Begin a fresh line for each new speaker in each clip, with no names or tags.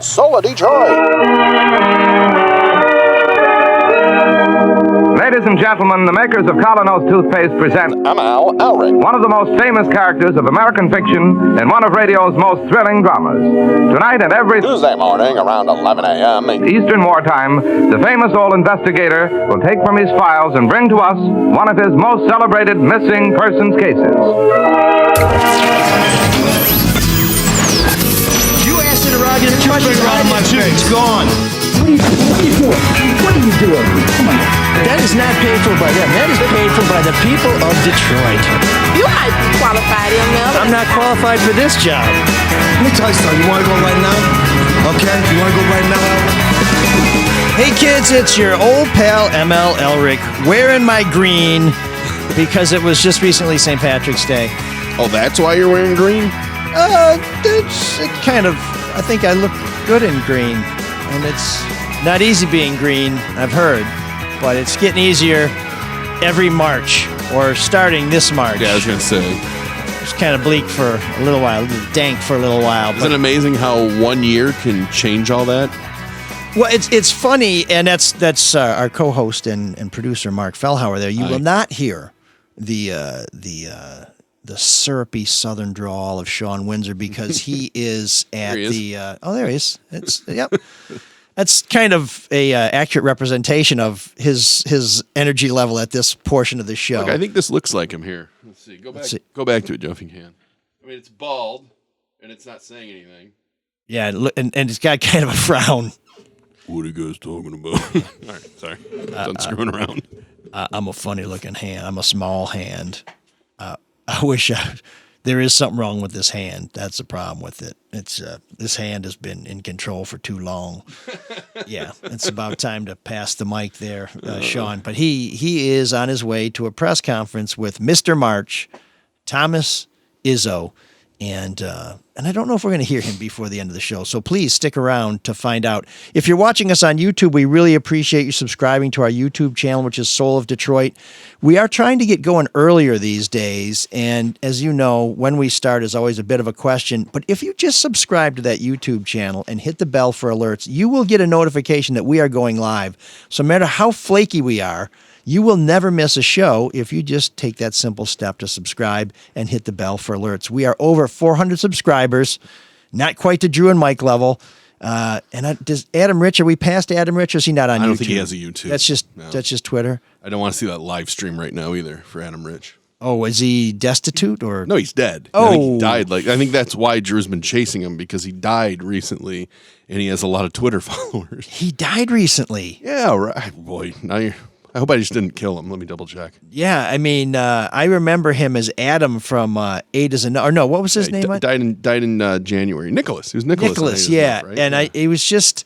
soul of Detroit.
Ladies and gentlemen, the makers of Colonos toothpaste present
ML and Marc,
one of the most famous characters of American fiction and one of radio's most thrilling dramas. Tonight and every
Tuesday morning around 11 a.m.
Eastern Wartime, the famous old investigator will take from his files and bring to us one of his most celebrated missing persons cases.
You asked it around your country around my face. It's gone.
What are you doing? What are you doing? Come on.
That is not paid for by them. That is paid for by the people of Detroit.
You might be qualified, ML.
I'm not qualified for this job.
Let me tell you something. You want to go right now? Okay? You want to go right now, Al?
Hey kids, it's your old pal ML Elric wearing my green because it was just recently St. Patrick's Day.
Oh, that's why you're wearing green?
It kind of, I think I look good in green. And it's not easy being green, I've heard, but it's getting easier every March, or starting this March.
Yeah, I was going to say.
It's kind of bleak for a little while, a little dank for a little while.
Isn't it amazing how 1 year can change all that?
Well, it's funny, and that's our co-host and producer Mark Fellhauer there. You will not hear the syrupy southern drawl of Shawn Windsor because he is at there he is. Yep. That's kind of a accurate representation of his energy level at this portion of the show.
Look, I think this looks like him here. Let's see. Go back to it, Joe, if you can. I mean, it's bald, and it's not saying anything.
Yeah, and it's got kind of a frown.
What are you guys talking about? All right, sorry. Done screwing around.
I'm a funny-looking hand. I'm a small hand. I wish there is something wrong with this hand. That's the problem with it. It's this hand has been in control for too long. Yeah, it's about time to pass the mic there, Shawn. But he is on his way to a press conference with Mr. March, Thomas Izzo, and I don't know if we're going to hear him before the end of the show. So please stick around to find out. If you're watching us on YouTube, we really appreciate you subscribing to our YouTube channel, which is Soul of Detroit. We are trying to get going earlier these days, and as you know, when we start is always a bit of a question. But if you just subscribe to that YouTube channel and hit the bell for alerts, you will get a notification that we are going live. So no matter how flaky we are, you will never miss a show if you just take that simple step to subscribe and hit the bell for alerts. We are over 400 subscribers, not quite to Drew and Mike level. Does Adam Rich, are we past Adam Rich, or is he not on YouTube?
I don't think he has a YouTube.
That's just Twitter?
I don't want to see that live stream right now either for Adam Rich.
Oh, is he destitute or?
No, he's dead.
Oh.
I think he died. I think that's why Drew's been chasing him, because he died recently and he has a lot of Twitter followers.
He died recently?
Yeah, right. Boy, I hope I just didn't kill him. Let me double check.
Yeah, I mean, I remember him as Adam from Eight is Enough. Or no, what was his name?
Died in January. Nicholas. He was Nicholas.
Nicholas, yeah. Enough, right? And it was just,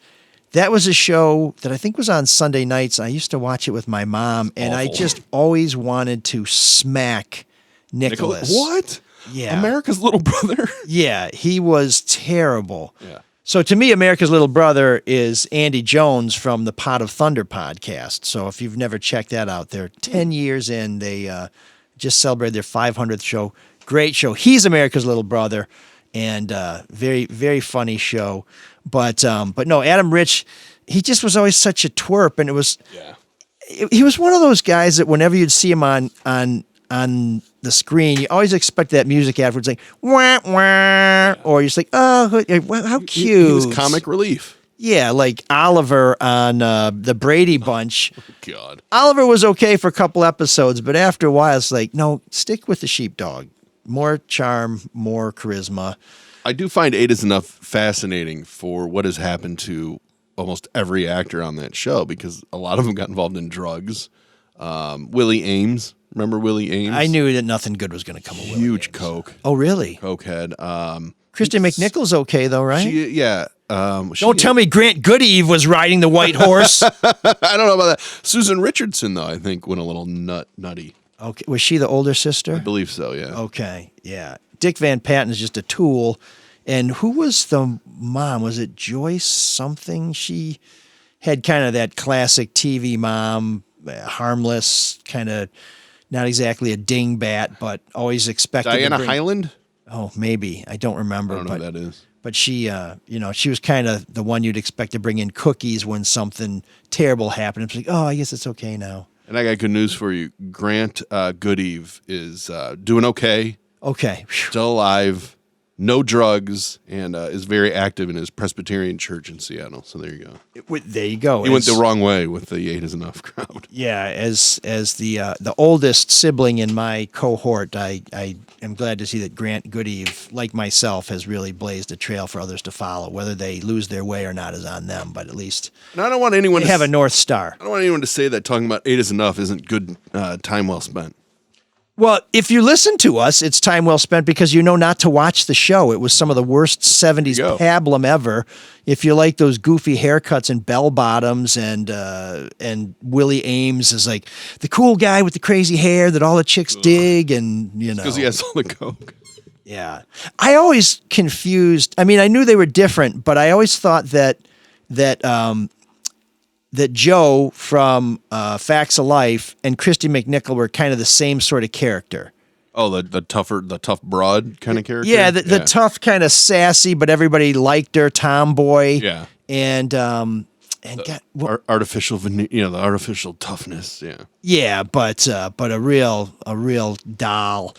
that was a show that I think was on Sunday nights. I used to watch it with my mom, and I just always wanted to smack Nicholas.
What?
Yeah.
America's Little Brother?
Yeah, he was terrible.
Yeah.
So to me, America's Little Brother is Andy Jones from the Pot of Thunder podcast. So if you've never checked that out, they're 10 years in. They just celebrated their 500th show. Great show. He's America's Little Brother, and very, very funny show. But no, Adam Rich, he just was always such a twerp, and it was he was one of those guys that whenever you'd see him on the screen, you always expect that music afterwards, like wah wah, or you're just like, oh, how cute.
He was comic relief.
Yeah, like Oliver on the Brady Bunch.
Oh, God.
Oliver was okay for a couple episodes, but after a while, it's like, no, stick with the sheepdog. More charm, more charisma.
I do find Eight is Enough fascinating for what has happened to almost every actor on that show, because a lot of them got involved in drugs. Willie Ames. Remember Willie Ames?
I knew that nothing good was going to come of Willie
Huge
Ames.
coke.
Oh, really?
Cokehead.
Kristen McNichol's okay, though, right?
Don't
tell me Grant Goodeve was riding the white horse.
I don't know about that. Susan Richardson, though, I think went a little nutty.
Okay. Was she the older sister?
I believe so, yeah.
Okay, yeah. Dick Van Patten is just a tool. And who was the mom? Was it Joyce something? She had kind of that classic TV mom, harmless, kind of not exactly a dingbat, but always expected
Diana
to bring...
Hyland?
Oh, maybe. I don't remember.
I don't know who that is.
But she, she was kind of the one you'd expect to bring in cookies when something terrible happened. It's like, oh, I guess it's okay now.
And I got good news for you. Grant Goodeve is doing okay.
Okay. Whew.
Still alive. No drugs, and is very active in his Presbyterian church in Seattle. So there you go.
There you go.
He went the wrong way with the 8 is enough crowd.
Yeah, as the oldest sibling in my cohort, I am glad to see that Grant Goodeve, like myself, has really blazed a trail for others to follow. Whether they lose their way or not is on them, but at least
And I don't want anyone
they
to
have a North Star.
I don't want anyone to say that talking about 8 is enough isn't good time well spent.
Well, if you listen to us, it's time well spent because you know not to watch the show. It was some of the worst 70s pablum ever. If you like those goofy haircuts and bell bottoms and Willie Ames is like the cool guy with the crazy hair that all the chicks dig and,
Because he has all the coke.
Yeah. I always confused. I mean, I knew they were different, but I always thought that Joe from Facts of Life and Christy McNichol were kind of the same sort of character.
Oh, the tough broad kind of character?
Yeah, the tough kind of sassy, but everybody liked her, tomboy.
Yeah.
And
artificial the artificial toughness, yeah.
Yeah, but a real doll.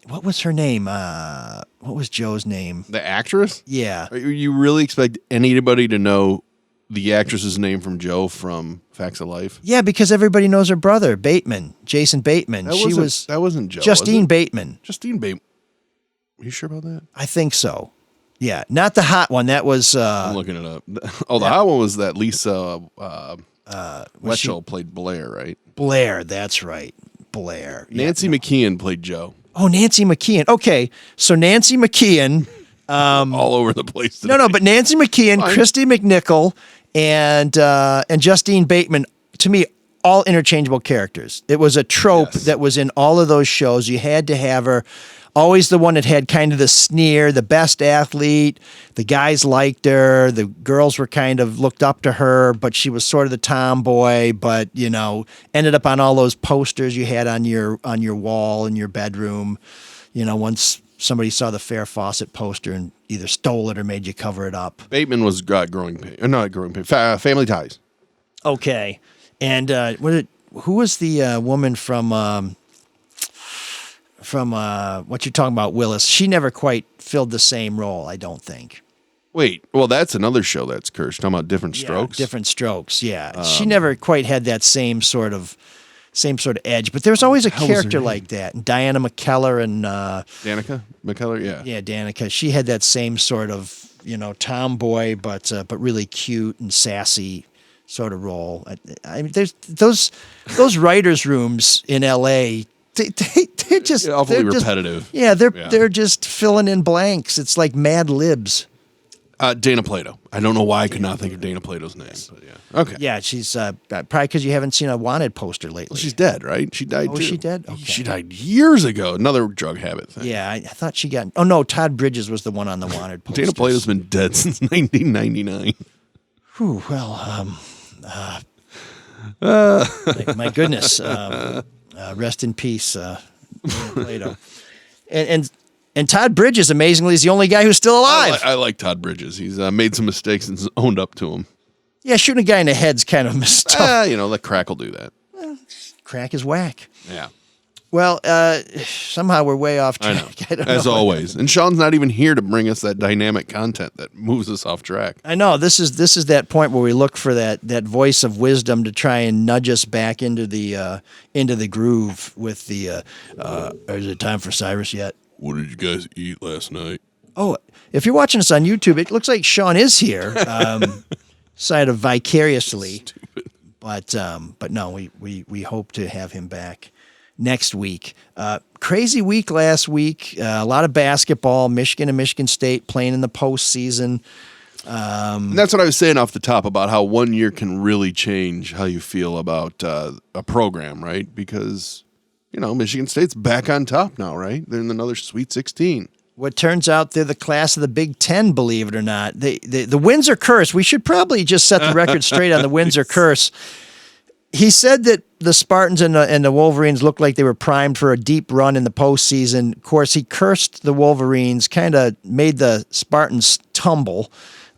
What was her name? What was Joe's name?
The actress?
Yeah.
You really expect anybody to know the actress's name from Joe from Facts of Life?
Yeah, because everybody knows her brother, Bateman, Jason Bateman.
That wasn't Joe.
Justine Bateman.
Justine Bateman. Are you sure about that?
I think so. Yeah, not the hot one. That was.
I'm looking it up. Oh, the hot one was that Lisa Wetchell played Blair, right?
Blair, that's right. Blair.
Nancy McKeon played Joe.
Oh, Nancy McKeon. Okay, so Nancy McKeon.
All over the place today.
No, but Nancy McKeon, Christy McNichol, and Justine Bateman, to me, all interchangeable characters. It was a trope that was in all of those shows. You had to have her. Always the one that had kind of the sneer, the best athlete. The guys liked her. The girls were kind of looked up to her, but she was sort of the tomboy. But ended up on all those posters you had on your wall in your bedroom. Once somebody saw the Farrah Fawcett poster and either stole it or made you cover it up.
Bateman was Growing Pains, not Growing Pains, Family Ties.
Okay, and who was the woman from what you're talking about, Willis? She never quite filled the same role, I don't think.
Wait, well, that's another show that's cursed. Talking about Different Strokes.
Different Strokes, yeah. She never quite had that same sort of edge, but there was always a character like that. And Diana McKellar and
Danica McKellar, yeah.
Yeah, Danica. She had that same sort of, tomboy, but really cute and sassy sort of role. I mean, there's those writers' rooms in L.A. They're just
awfully repetitive.
They're just filling in blanks. It's like Mad Libs.
Dana Plato. I don't know why I could not think of Dana Plato's name, but yeah. Okay.
Yeah, she's probably because you haven't seen a Wanted poster lately.
Well, she's dead, right? She died too.
Oh, she dead? Okay.
She died years ago. Another drug habit thing.
Yeah, I thought she got. Oh no, Todd Bridges was the one on the Wanted poster.
Dana Plato's been dead since 1999.
Whew, well, my goodness. Rest in peace, Dana Plato. And Todd Bridges, amazingly, is the only guy who's still alive.
I like Todd Bridges. He's made some mistakes and owned up to them.
Yeah, shooting a guy in the head's kind of tough.
Let Crack will do that.
Crack is whack.
Yeah.
Well, somehow we're way off track.
I know. As always. And Shawn's not even here to bring us that dynamic content that moves us off track.
I know. This is that point where we look for that voice of wisdom to try and nudge us back into the groove with the is it time for Cyrus yet?
What did you guys eat last night?
Oh, if you're watching us on YouTube, it looks like Shawn is here, sort of vicariously.
Stupid.
But no, we hope to have him back next week. Crazy week last week. A lot of basketball. Michigan and Michigan State playing in the postseason.
And that's what I was saying off the top about how 1 year can really change how you feel about a program, right? Because Michigan State's back on top now, right? They're in another Sweet 16.
What turns out they're the class of the Big Ten, believe it or not. The Windsor Curse. We should probably just set the record straight on the Windsor Curse. he said that the Spartans and the Wolverines looked like they were primed for a deep run in the postseason. Of course, he cursed the Wolverines, kind of made the Spartans tumble,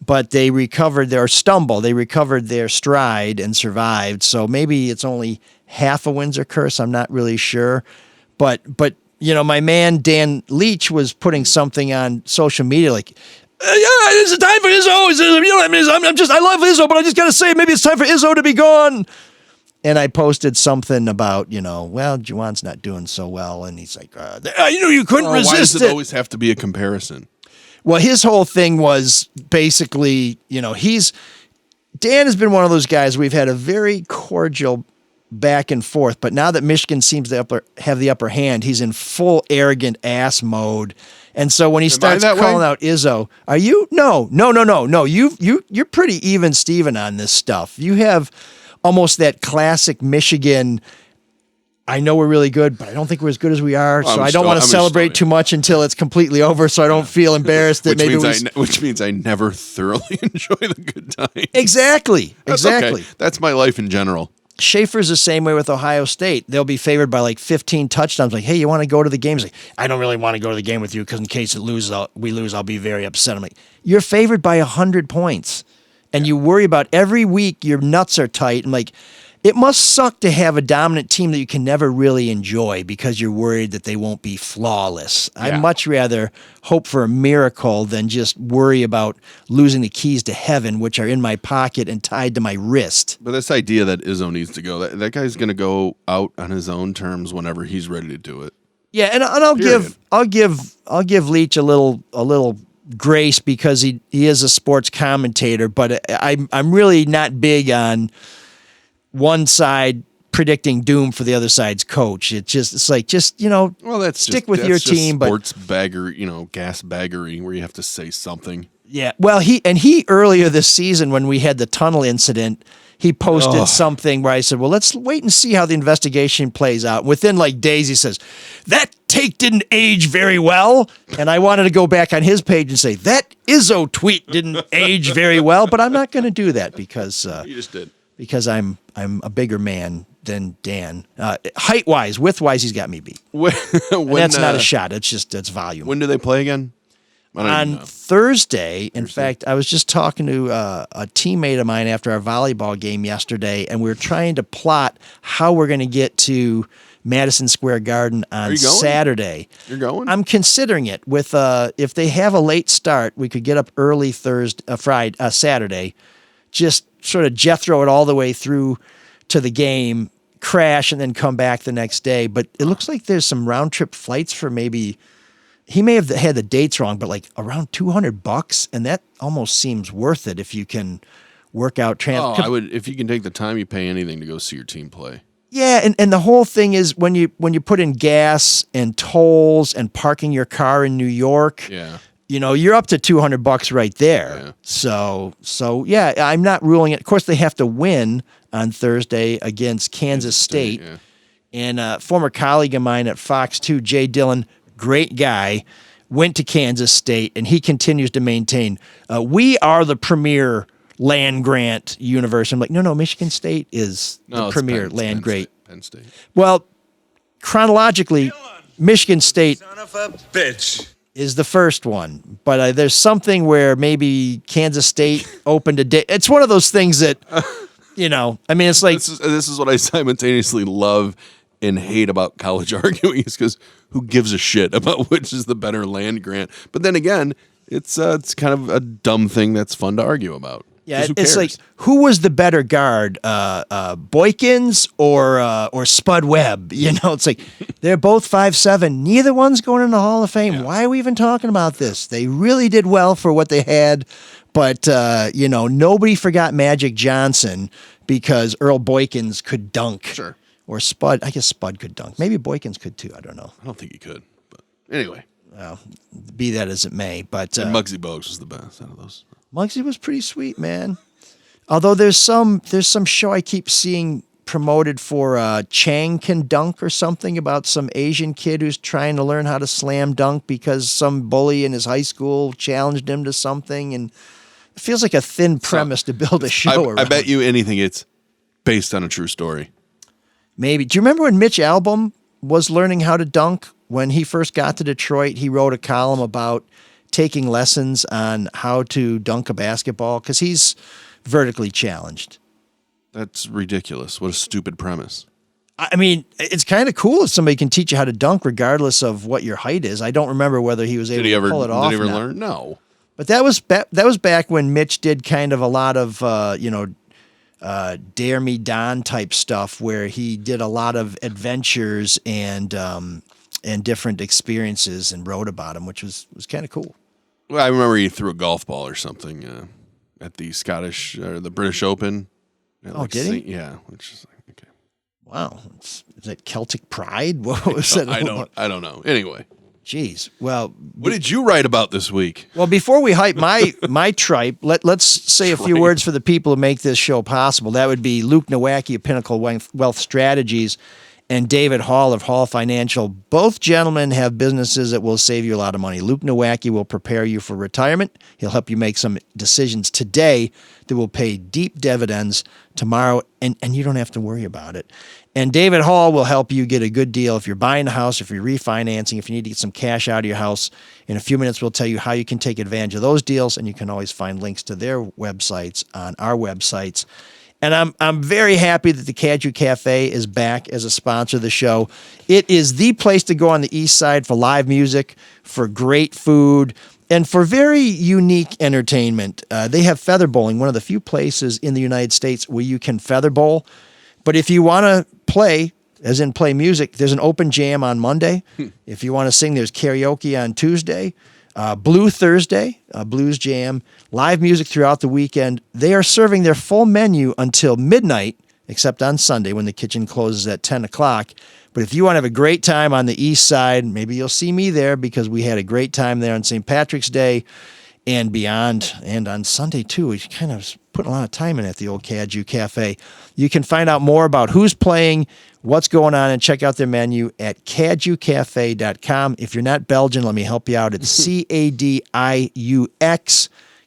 but they recovered their stumble. They recovered their stride and survived. So maybe it's only half a Windsor curse. I'm not really sure. But my man Dan Leach was putting something on social media like, yeah, it's a time for Izzo. I love Izzo, but I just got to say, maybe it's time for Izzo to be gone. And I posted something about, Juwan's not doing so well. And he's like, you couldn't resist
why does it
it.
always have to be a comparison?
Well, his whole thing was basically, Dan has been one of those guys we've had a very cordial back and forth. But now that Michigan seems to have the upper hand, he's in full arrogant ass mode. And so when he starts calling out Izzo, are you? No. You're pretty even Steven on this stuff. You have almost that classic Michigan, I know we're really good, but I don't think we're as good as we are, so I don't want to celebrate too much until it's completely over, so I don't feel embarrassed that
which means I never thoroughly enjoy the good times.
Exactly.
Okay. That's my life in general.
Schaefer's the same way with Ohio State. They'll be favored by like 15 touchdowns. Like, hey, you want to go to the game? He's like, I don't really want to go to the game with you because in case we lose, I'll be very upset. I'm like, you're favored by 100 points. And you worry about every week your nuts are tight. And like, it must suck to have a dominant team that you can never really enjoy because you're worried that they won't be flawless. Yeah. I'd much rather hope for a miracle than just worry about losing the keys to heaven, which are in my pocket and tied to my wrist.
But this idea that Izzo needs to go, that guy's going to go out on his own terms whenever he's ready to do it.
Yeah, and I'll give Leach a little grace because he is a sports commentator, but I'm really not big on one side predicting doom for the other side's coach. It's like stick with your team.
Sports bagger, gas baggery where you have to say something.
Yeah, well, he earlier this season when we had the tunnel incident, he posted something where I said, well, let's wait and see how the investigation plays out. Within like days, he says, that take didn't age very well. And I wanted to go back on his page and say, that Izzo tweet didn't age very well. But I'm not going to do that because
you just did.
Because I'm a bigger man than Dan. Height-wise, width-wise, he's got me beat. That's not a shot. It's volume.
When do they play again?
On Thursday. In fact, I was just talking to a teammate of mine after our volleyball game yesterday, and we were trying to plot how we're going to get to Madison Square Garden on Saturday.
You're going?
I'm considering it. With if they have a late start, we could get up early Saturday, just sort of Jethro it all the way through to the game, crash, and then come back the next day. But it looks like there's some round-trip flights for maybe... He may have had the dates wrong, but like around $200, and that almost seems worth it if you can work out.
I would if you can take the time, you pay anything to go see your team play.
Yeah, and the whole thing is when you put in gas and tolls and parking your car in New York.
Yeah.
You're up to $200 right there.
Yeah.
So yeah, I'm not ruling it. Of course, they have to win on Thursday against Kansas State.
Yeah.
And a former colleague of mine at Fox 2, Jay Dillon, great guy, went to Kansas State, and he continues to maintain, we are the premier land-grant university. I'm like, no, Michigan State is the premier land-grant.
Penn State.
Well, chronologically, Michigan State
Son of a bitch.
is the first one, but there's something where maybe Kansas State opened a day. It's one of those things that, it's like...
This is what I simultaneously love and hate about college arguing is because who gives a shit about which is the better land grant? But then again, it's kind of a dumb thing that's fun to argue about.
Yeah, it's like who was the better guard, Boykins or Spud Webb? It's like they're both 5'7". Neither one's going in the Hall of Fame. Yeah. Why are we even talking about this? They really did well for what they had, but nobody forgot Magic Johnson because Earl Boykins could dunk.
Sure.
Or Spud. I guess Spud could dunk. Maybe Boykins could too. I don't know.
I don't think he could. But anyway.
Well, be that as it may. But
and Muggsy Bogues was the best out of those.
Muggsy was pretty sweet, man. Although there's some show I keep seeing promoted for Chang Can Dunk or something about some Asian kid who's trying to learn how to slam dunk because some bully in his high school challenged him to something. And it feels like a thin premise to build a show around.
I bet you anything it's based on a true story.
Maybe. Do you remember when Mitch Albom was learning how to dunk? When he first got to Detroit, he wrote a column about taking lessons on how to dunk a basketball because he's vertically challenged.
That's ridiculous. What a stupid premise.
I mean, it's kind of cool if somebody can teach you how to dunk regardless of what your height is. I don't remember whether he was able to pull it off.
Did he ever learn? No.
But that was back when Mitch did kind of a lot of Dare Me Don type stuff, where he did a lot of adventures and different experiences and wrote about them, which was kind of cool.
Well, I remember he threw a golf ball or something at the Scottish or the British Open.
Did he?
Yeah, which is like, okay.
Wow, is that Celtic pride? What was that?
I don't know. Anyway.
Jeez. Well,
what did you write about this week?
Well, before we hype my tripe, let's say a few words for the people who make this show possible. That would be Luke Nowacki of Pinnacle Wealth Strategies and David Hall of Hall Financial. Both gentlemen have businesses that will save you a lot of money. Luke Nowacki will prepare you for retirement. He'll help you make some decisions today that will pay deep dividends tomorrow, and you don't have to worry about it. And David Hall will help you get a good deal if you're buying a house, if you're refinancing, if you need to get some cash out of your house. In a few minutes, we'll tell you how you can take advantage of those deals, and you can always find links to their websites on our websites. And I'm very happy that the Caju Cafe is back as a sponsor of the show. It is the place to go on the East Side for live music, for great food, and for very unique entertainment. They have feather bowling, one of the few places in the United States where you can feather bowl. But if you want to play, as in play music, there's an open jam on Monday. If you want to sing, there's karaoke on Tuesday. Blue Thursday, blues jam, live music throughout the weekend. They are serving their full menu until midnight, except on Sunday when the kitchen closes at 10 o'clock. But if you want to have a great time on the East Side, maybe you'll see me there because we had a great time there on St. Patrick's Day and beyond. And on Sunday, too, we kind of put a lot of time in at the old Caju Cafe. You can find out more about who's playing, what's going on, and check out their menu at cajucafe.com. If you're not Belgian, let me help you out. It's CADIUX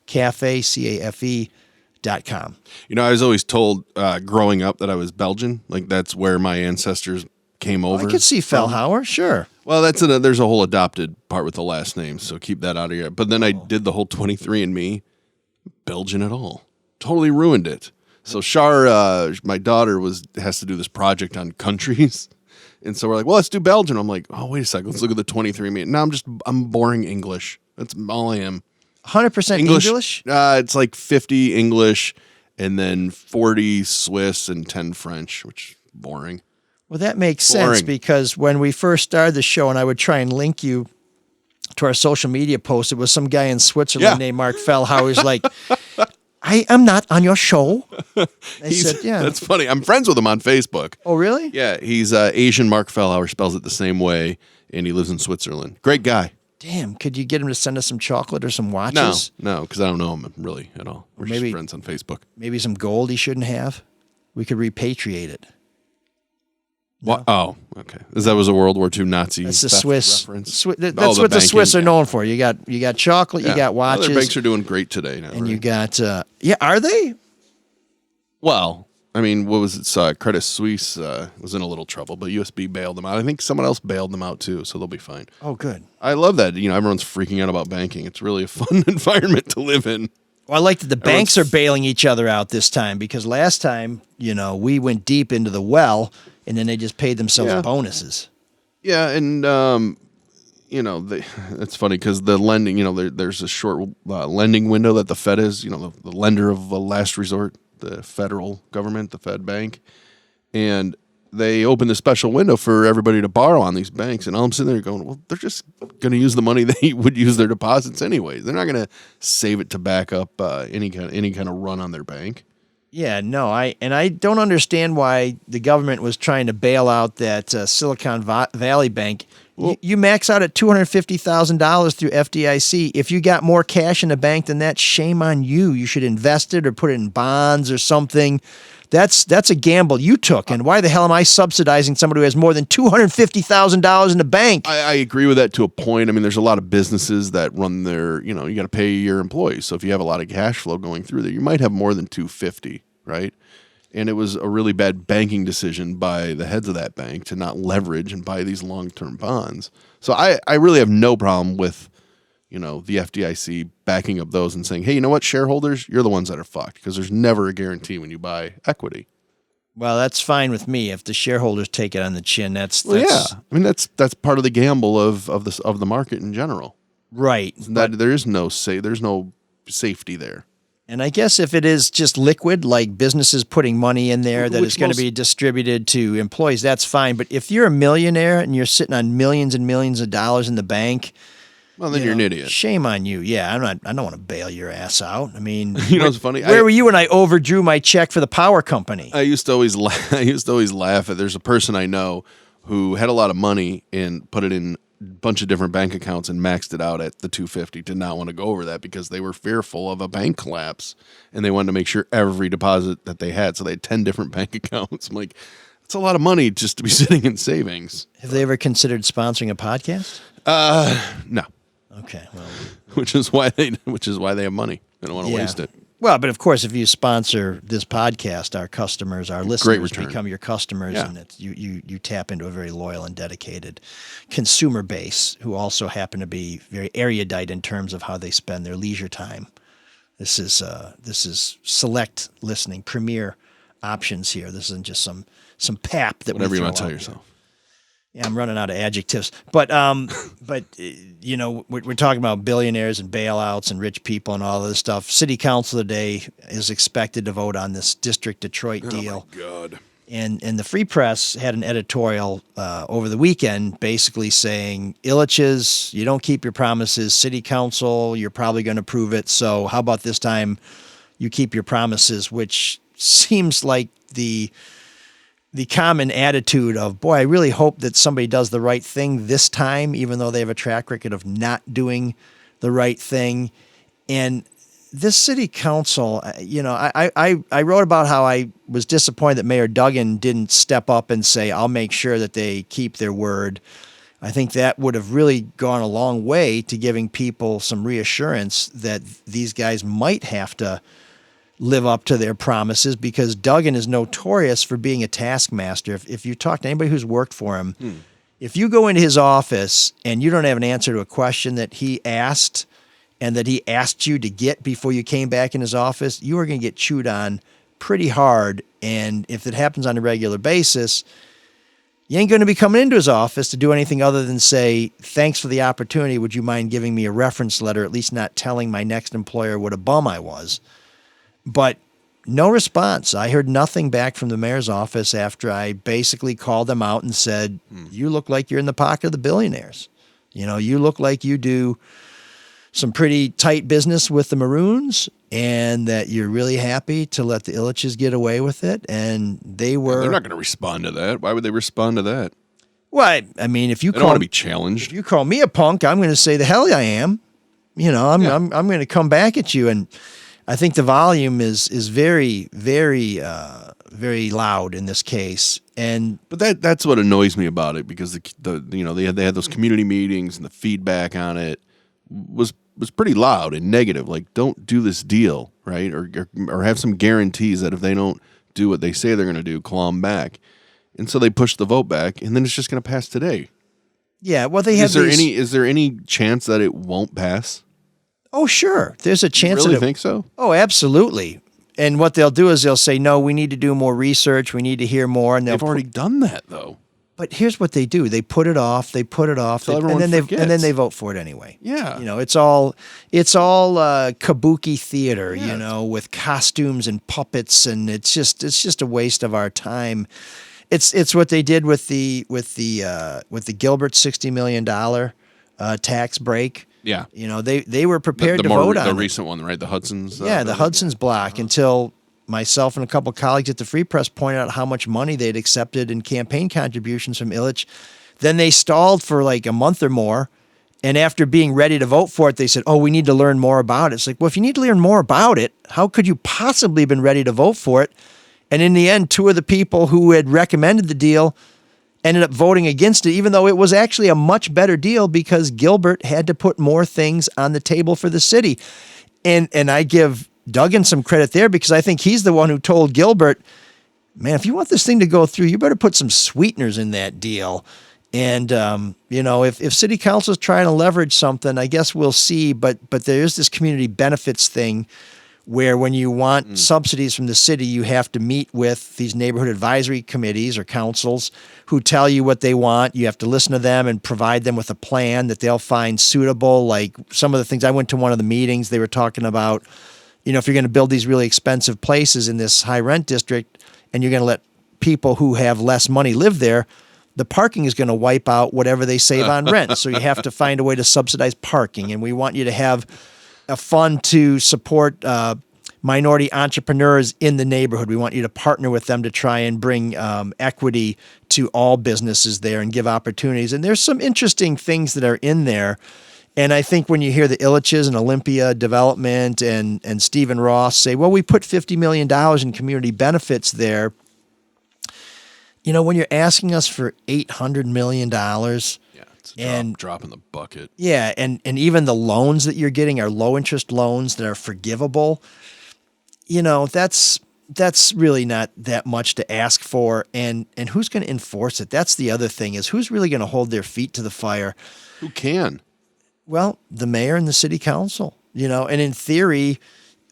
Cafe, CAFE.com.
You know, I was always told growing up that I was Belgian. Like, that's where my ancestors came over.
I could see Fellhauer, sure.
Well, there's a whole adopted part with the last name, so keep that out of here. But then I did the whole 23andMe. Belgian at all. Totally ruined it. So Shar, my daughter, has to do this project on countries. And so we're like, well, let's do Belgium. I'm like, oh, wait a second. Let's look at the 23andMe. No, I'm boring English. That's all I am.
100% English?
It's like 50 English and then 40 Swiss and 10 French, which is boring.
Well, that makes sense because when we first started the show and I would try and link you to our social media post, it was some guy in Switzerland named Mark Fellhauer. He's like, I am not on your show. I said, yeah.
That's funny. I'm friends with him on Facebook.
Oh, really?
Yeah, he's Asian Mark Fellhauer, spells it the same way, and he lives in Switzerland. Great guy.
Damn, could you get him to send us some chocolate or some watches?
No, because I don't know him really at all. We're just friends on Facebook.
Maybe some gold he shouldn't have? We could repatriate it.
No. Oh, okay. That was a World War II Nazi.
That's the Swiss
reference.
That's what the Swiss are known for. You got chocolate, you got watches.
Well, their banks are doing great today now.
And you got are they?
Well, I mean, what was it? Credit Suisse was in a little trouble, but USB bailed them out. I think someone else bailed them out too, so they'll be fine.
Oh, good.
I love that. You know, everyone's freaking out about banking. It's really a fun environment to live in.
Well, I like that the banks are bailing each other out this time because last time, we went deep into the well and then they just paid themselves bonuses.
Yeah, and it's funny because the lending, there's a short lending window that the Fed is, the lender of last resort, the federal government, the Fed bank, and they opened a special window for everybody to borrow on these banks. And I'm sitting there going, well, they're just going to use the money they would use their deposits anyways. They're not going to save it to back up any kind of run on their bank.
Yeah, no, I don't understand why the government was trying to bail out that Silicon Valley Bank. Well, you max out at $250,000 through FDIC. If you got more cash in the bank than that, shame on you. You should invest it or put it in bonds or something. That's a gamble you took. And why the hell am I subsidizing somebody who has more than $250,000 in the bank?
I agree with that to a point. I mean, there's a lot of businesses that run their, you got to pay your employees. So if you have a lot of cash flow going through there, you might have more than $250, right? And it was a really bad banking decision by the heads of that bank to not leverage and buy these long-term bonds. So I really have no problem with, the FDIC backing up those and saying, hey, you know what, shareholders, you're the ones that are fucked, because there's never a guarantee when you buy equity.
Well, that's fine with me if the shareholders take it on the chin. That's
yeah. I mean, that's part of the gamble of the market in general.
Right.
That there's no safety there.
And I guess if it is just liquid, like businesses putting money in there that is going to be distributed to employees, that's fine. But if you're a millionaire and you're sitting on millions and millions of dollars in the bank,
well, then you're an idiot.
Shame on you. Yeah, I don't want to bail your ass out. I mean,
it's funny.
Where were you when I overdrew my check for the power company?
I used to always laugh at. There's a person I know who had a lot of money and put it in a bunch of different bank accounts and maxed it out at the 250. Did not want to go over that because they were fearful of a bank collapse, and they wanted to make sure every deposit that they had. So they had 10 different bank accounts. I'm like, that's a lot of money just to be sitting in savings.
Have they ever considered sponsoring a podcast?
No.
Okay, well,
which is why they have money. They don't want to waste it.
Well, but of course, if you sponsor this podcast, our customers, our listeners become your customers, and you tap into a very loyal and dedicated consumer base who also happen to be very erudite in terms of how they spend their leisure time. This is select listening, premier options here. This isn't just some pap that
whatever
we
you
throw
want to tell
out
yourself.
Yeah, I'm running out of adjectives, but we're talking about billionaires and bailouts and rich people and all of this stuff. City Council today is expected to vote on this District Detroit deal.
Oh my God!
And the Free Press had an editorial over the weekend, basically saying, Ilitches, you don't keep your promises. City Council, you're probably going to prove it. So how about this time you keep your promises? Which seems like the common attitude of, boy, I really hope that somebody does the right thing this time, even though they have a track record of not doing the right thing. And this city council, I wrote about how I was disappointed that Mayor Duggan didn't step up and say, I'll make sure that they keep their word. I think that would have really gone a long way to giving people some reassurance that these guys might have to live up to their promises, because Duggan is notorious for being a taskmaster. If you talk to anybody who's worked for him, if you go into his office and you don't have an answer to a question that he asked and that he asked you to get before you came back in his office, you are going to get chewed on pretty hard. And if it happens on a regular basis, you ain't going to be coming into his office to do anything other than say, thanks for the opportunity. Would you mind giving me a reference letter, at least not telling my next employer what a bum I was? But no response. I heard nothing back from the mayor's office after I basically called them out and said, you look like you're in the pocket of the billionaires. You look like you do some pretty tight business with the Maroons, and that you're really happy to let the Ilitches get away with it. And they were...
They're not going to respond to that. Why would they respond to that?
Well, I mean, if you
don't want to be challenged.
If you call me a punk, I'm going to say the hell I am. I'm going to come back at you. And I think the volume is very, very, very loud in this case,
but that's what annoys me about it, because they had those community meetings and the feedback on it was pretty loud and negative. Like, don't do this deal, right? Or have some guarantees that if they don't do what they say they're going to do, claw them back. And so they pushed the vote back, and then it's just going to pass today.
Yeah, well, they have.
Is there any chance that it won't pass?
Oh, sure. There's a chance.
You really think so?
Oh, absolutely. And what they'll do is they'll say, no, we need to do more research. We need to hear more. And
they've already done that, though.
But here's what they do. They put it off. And then they vote for it anyway.
Yeah.
It's all kabuki theater, with costumes and puppets. And it's just a waste of our time. It's what they did with the Gilbert $60 million tax break.
Yeah.
They were prepared to vote on
the
it.
recent one, right? The Hudson's.
The Hudson's block, until myself and a couple of colleagues at the Free Press pointed out how much money they'd accepted in campaign contributions from Ilitch. Then they stalled for like a month or more. And after being ready to vote for it, they said, we need to learn more about it. It's like, well, if you need to learn more about it, how could you possibly have been ready to vote for it? And in the end, two of the people who had recommended the deal ended up voting against it, even though it was actually a much better deal because Gilbert had to put more things on the table for the city. And I give Duggan some credit there, because I think he's the one who told Gilbert, man, if you want this thing to go through, you better put some sweeteners in that deal. And, if city council is trying to leverage something, I guess we'll see. But there is this community benefits thing where when you want subsidies from the city, you have to meet with these neighborhood advisory committees or councils who tell you what they want. You have to listen to them and provide them with a plan that they'll find suitable. Like some of the things, I went to one of the meetings, they were talking about, if you're going to build these really expensive places in this high rent district and you're going to let people who have less money live there, the parking is going to wipe out whatever they save on rent. So you have to find a way to subsidize parking. And we want you to have a fund to support minority entrepreneurs in the neighborhood. We want you to partner with them to try and bring equity to all businesses there and give opportunities. And there's some interesting things that are in there. And I think when you hear the Ilitches and Olympia Development and Stephen Ross say, well, we put $50 million in community benefits there. When you're asking us for $800 million.
Yeah, it's a drop in the bucket.
Yeah, and even the loans that you're getting are low interest loans that are forgivable. That's really not that much to ask for. And who's going to enforce it? That's the other thing, is who's really going to hold their feet to the fire?
Who can?
Well, the mayor and the city council, and in theory,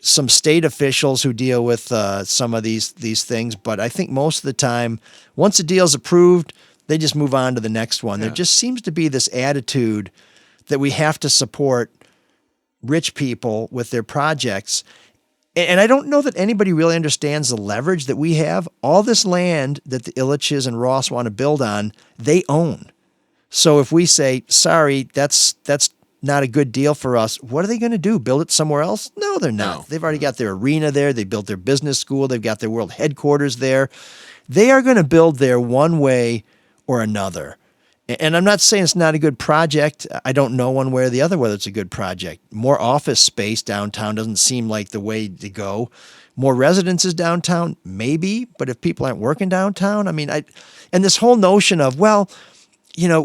some state officials who deal with some of these things. But I think most of the time, once a deal's approved, they just move on to the next one. Yeah. There just seems to be this attitude that we have to support rich people with their projects. And I don't know that anybody really understands the leverage that we have. All this land that the Ilitches and Ross want to build on, they own. So if we say, sorry, that's not a good deal for us, what are they going to do? Build it somewhere else? No, they're not. No. They've already got their arena there. They built their business school. They've got their world headquarters there. They are going to build there one way or another. And I'm not saying it's not a good project. I don't know one way or the other whether it's a good project. More office space downtown doesn't seem like the way to go. More residences downtown, maybe. But if people aren't working downtown, and this whole notion of, well,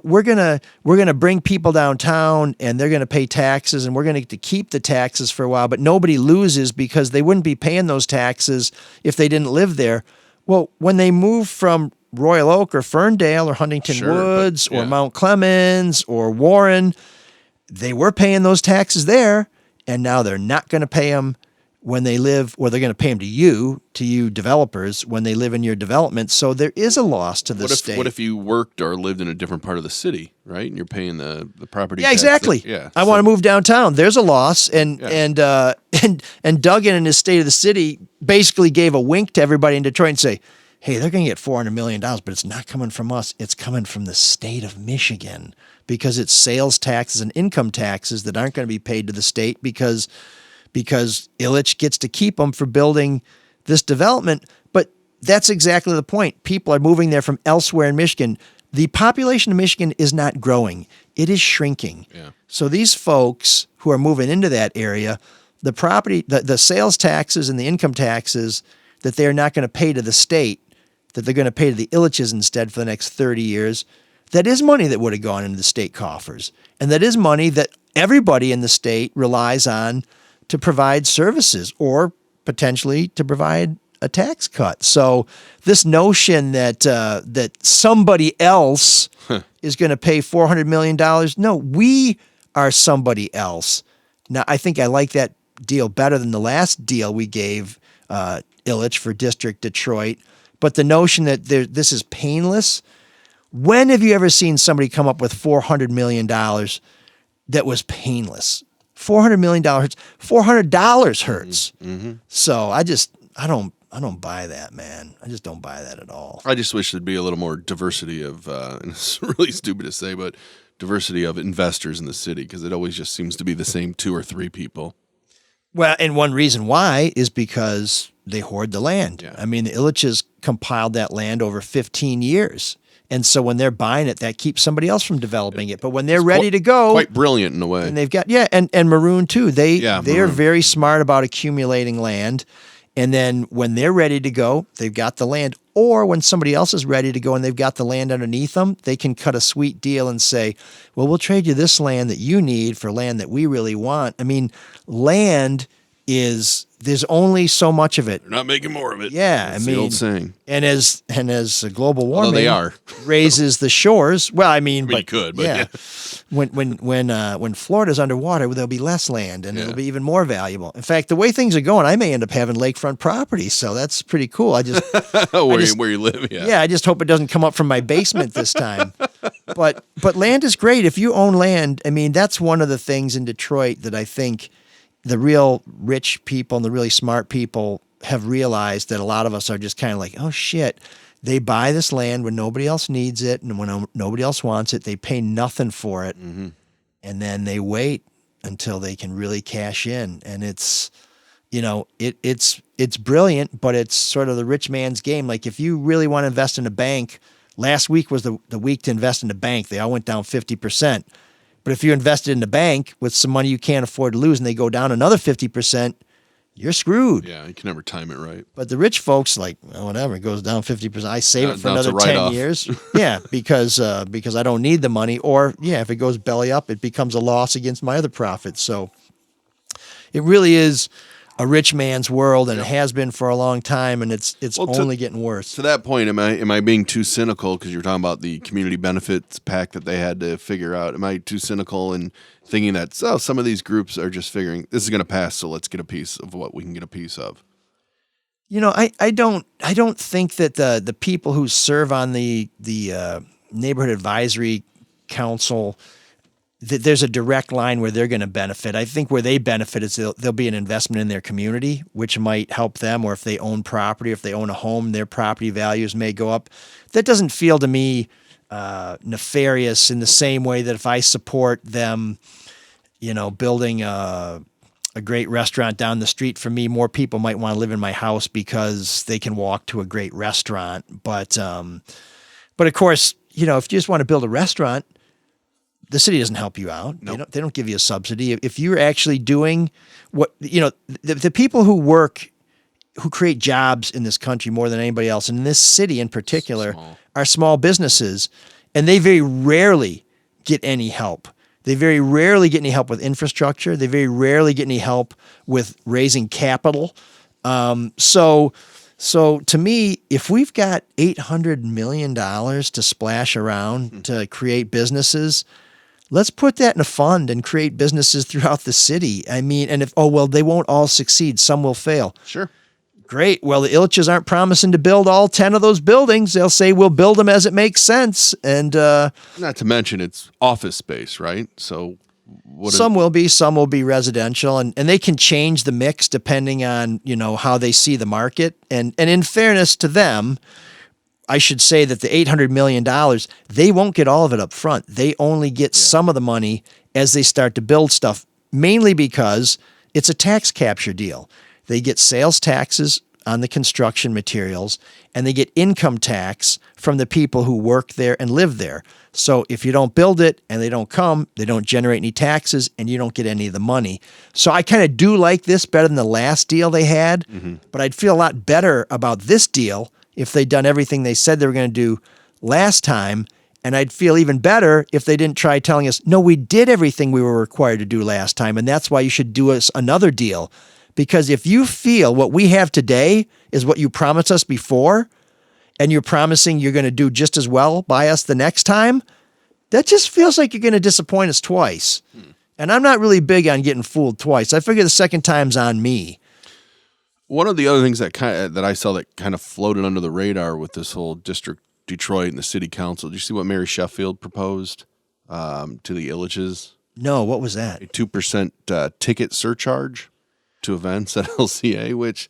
we're gonna bring people downtown and they're gonna pay taxes and we're gonna get to keep the taxes for a while, but nobody loses because they wouldn't be paying those taxes if they didn't live there. Well, when they move from Royal Oak or Ferndale or Huntington Woods or Mount Clemens or Warren, they were paying those taxes there, and now they're not going to pay them when they live, or they're going to pay them to you developers, when they live in your development. So there is a loss to the state.
What if you worked or lived in a different part of the city, right? And you're paying the property
tax.
Exactly.
I want to move downtown. There's a loss. And Duggan in his State of the City basically gave a wink to everybody in Detroit and say, hey, they're going to get $400 million, but it's not coming from us. It's coming from the state of Michigan, because it's sales taxes and income taxes that aren't going to be paid to the state because Ilitch gets to keep them for building this development. But that's exactly the point. People are moving there from elsewhere in Michigan. The population of Michigan is not growing. It is shrinking. Yeah. So these folks who are moving into that area, the property, the sales taxes and the income taxes that they're not going to pay to the state, that they're going to pay to the Ilitches instead for the next 30 years, that is money that would have gone into the state coffers. And that is money that everybody in the state relies on to provide services or potentially to provide a tax cut. So this notion that somebody else is going to pay $400 million, no, we are somebody else. Now, I think I like that deal better than the last deal we gave Ilitch for District Detroit. But the notion that this is painless, when have you ever seen somebody come up with $400 million that was painless? $400 million hurts. $400 hurts. Mm-hmm. So I don't buy that, man. I just don't buy that at all.
I just wish there'd be a little more diversity of, and it's really stupid to say, but diversity of investors in the city, because it always just seems to be the same 2 or 3 people.
Well, and one reason why is because they hoard the land.
Yeah.
The Ilitches compiled that land over 15 years. And so when they're buying it, that keeps somebody else from developing it. But when they're ready to go,
quite brilliant in a way.
And they've got, and Maroon too. They are very smart about accumulating land. And then when they're ready to go, they've got the land. Or when somebody else is ready to go and they've got the land underneath them, they can cut a sweet deal and say, well, we'll trade you this land that you need for land that we really want. Land is there's only so much of it.
They're not making more of it.
Yeah,
That's
I mean,
the old saying.
And as global warming
they are.
raises the shores. Well, I mean,
you could, but yeah.
When Florida's underwater, there'll be less land, and it'll be even more valuable. In fact, the way things are going, I may end up having lakefront property, so that's pretty cool. I just
where you live, yeah.
Yeah, I just hope it doesn't come up from my basement this time. But land is great if you own land. I mean, that's one of the things in Detroit that I think the real rich people and the really smart people have realized that a lot of us are just kind of like, oh shit, they buy this land when nobody else needs it and when nobody else wants it. They pay nothing for it, and then they wait until they can really cash in. And it's, it's brilliant, but it's sort of the rich man's game. Like if you really want to invest in a bank, last week was the week to invest in a bank. They all went down 50%. But if you invested in the bank with some money you can't afford to lose and they go down another 50%, you're screwed.
Yeah, you can never time it right.
But the rich folks, like, oh, whatever, it goes down 50%. I save it for
Now it's a
another 10
write-off.
years. Yeah, because I don't need the money. Or, yeah, if it goes belly up, it becomes a loss against my other profits. So it really is a rich man's world, and it has been for a long time, and it's only getting worse.
To that point, am I being too cynical because you're talking about the community benefits pack that they had to figure out? Am I too cynical in thinking that some of these groups are just figuring this is going to pass, so let's get a piece of what we can get a piece of?
I don't think that the people who serve on the neighborhood advisory council, that there's a direct line where they're going to benefit. I think where they benefit is there'll be an investment in their community, which might help them, or if they own property, if they own a home, their property values may go up. That doesn't feel to me nefarious in the same way that if I support them, building a great restaurant down the street from me, more people might want to live in my house because they can walk to a great restaurant. But of course, if you just want to build a restaurant, the city doesn't help you out.
Nope.
They don't give you a subsidy. If you're actually doing what, the people who create jobs in this country more than anybody else, and in this city in particular, are small businesses, and they very rarely get any help. They very rarely get any help with infrastructure. They very rarely get any help with raising capital. So to me, if we've got $800 million to splash around to create businesses, let's put that in a fund and create businesses throughout the city. I mean, and they won't all succeed. Some will fail.
Sure.
Great. Well, the Ilitches aren't promising to build all 10 of those buildings. They'll say, we'll build them as it makes sense. And
not to mention it's office space, right? So
some will be residential, and they can change the mix depending on, how they see the market. And in fairness to them, I should say that the $800 million, they won't get all of it up front. They only get some of the money as they start to build stuff, mainly because it's a tax capture deal. They get sales taxes on the construction materials, and they get income tax from the people who work there and live there. So if you don't build it and they don't come, they don't generate any taxes, and you don't get any of the money. So I kind of do like this better than the last deal they had, but I'd feel a lot better about this deal if they'd done everything they said they were going to do last time. And I'd feel even better if they didn't try telling us, no, we did everything we were required to do last time, and that's why you should do us another deal. Because if you feel what we have today is what you promised us before, and you're promising you're going to do just as well by us the next time, that just feels like you're going to disappoint us twice. And I'm not really big on getting fooled twice. I figure the second time's on me.
One of the other things that I saw that kind of floated under the radar with this whole district Detroit and the city council. Did you see what Mary Sheffield proposed to the Ilitches?
No, what was that?
A 2% ticket surcharge to events at LCA, which,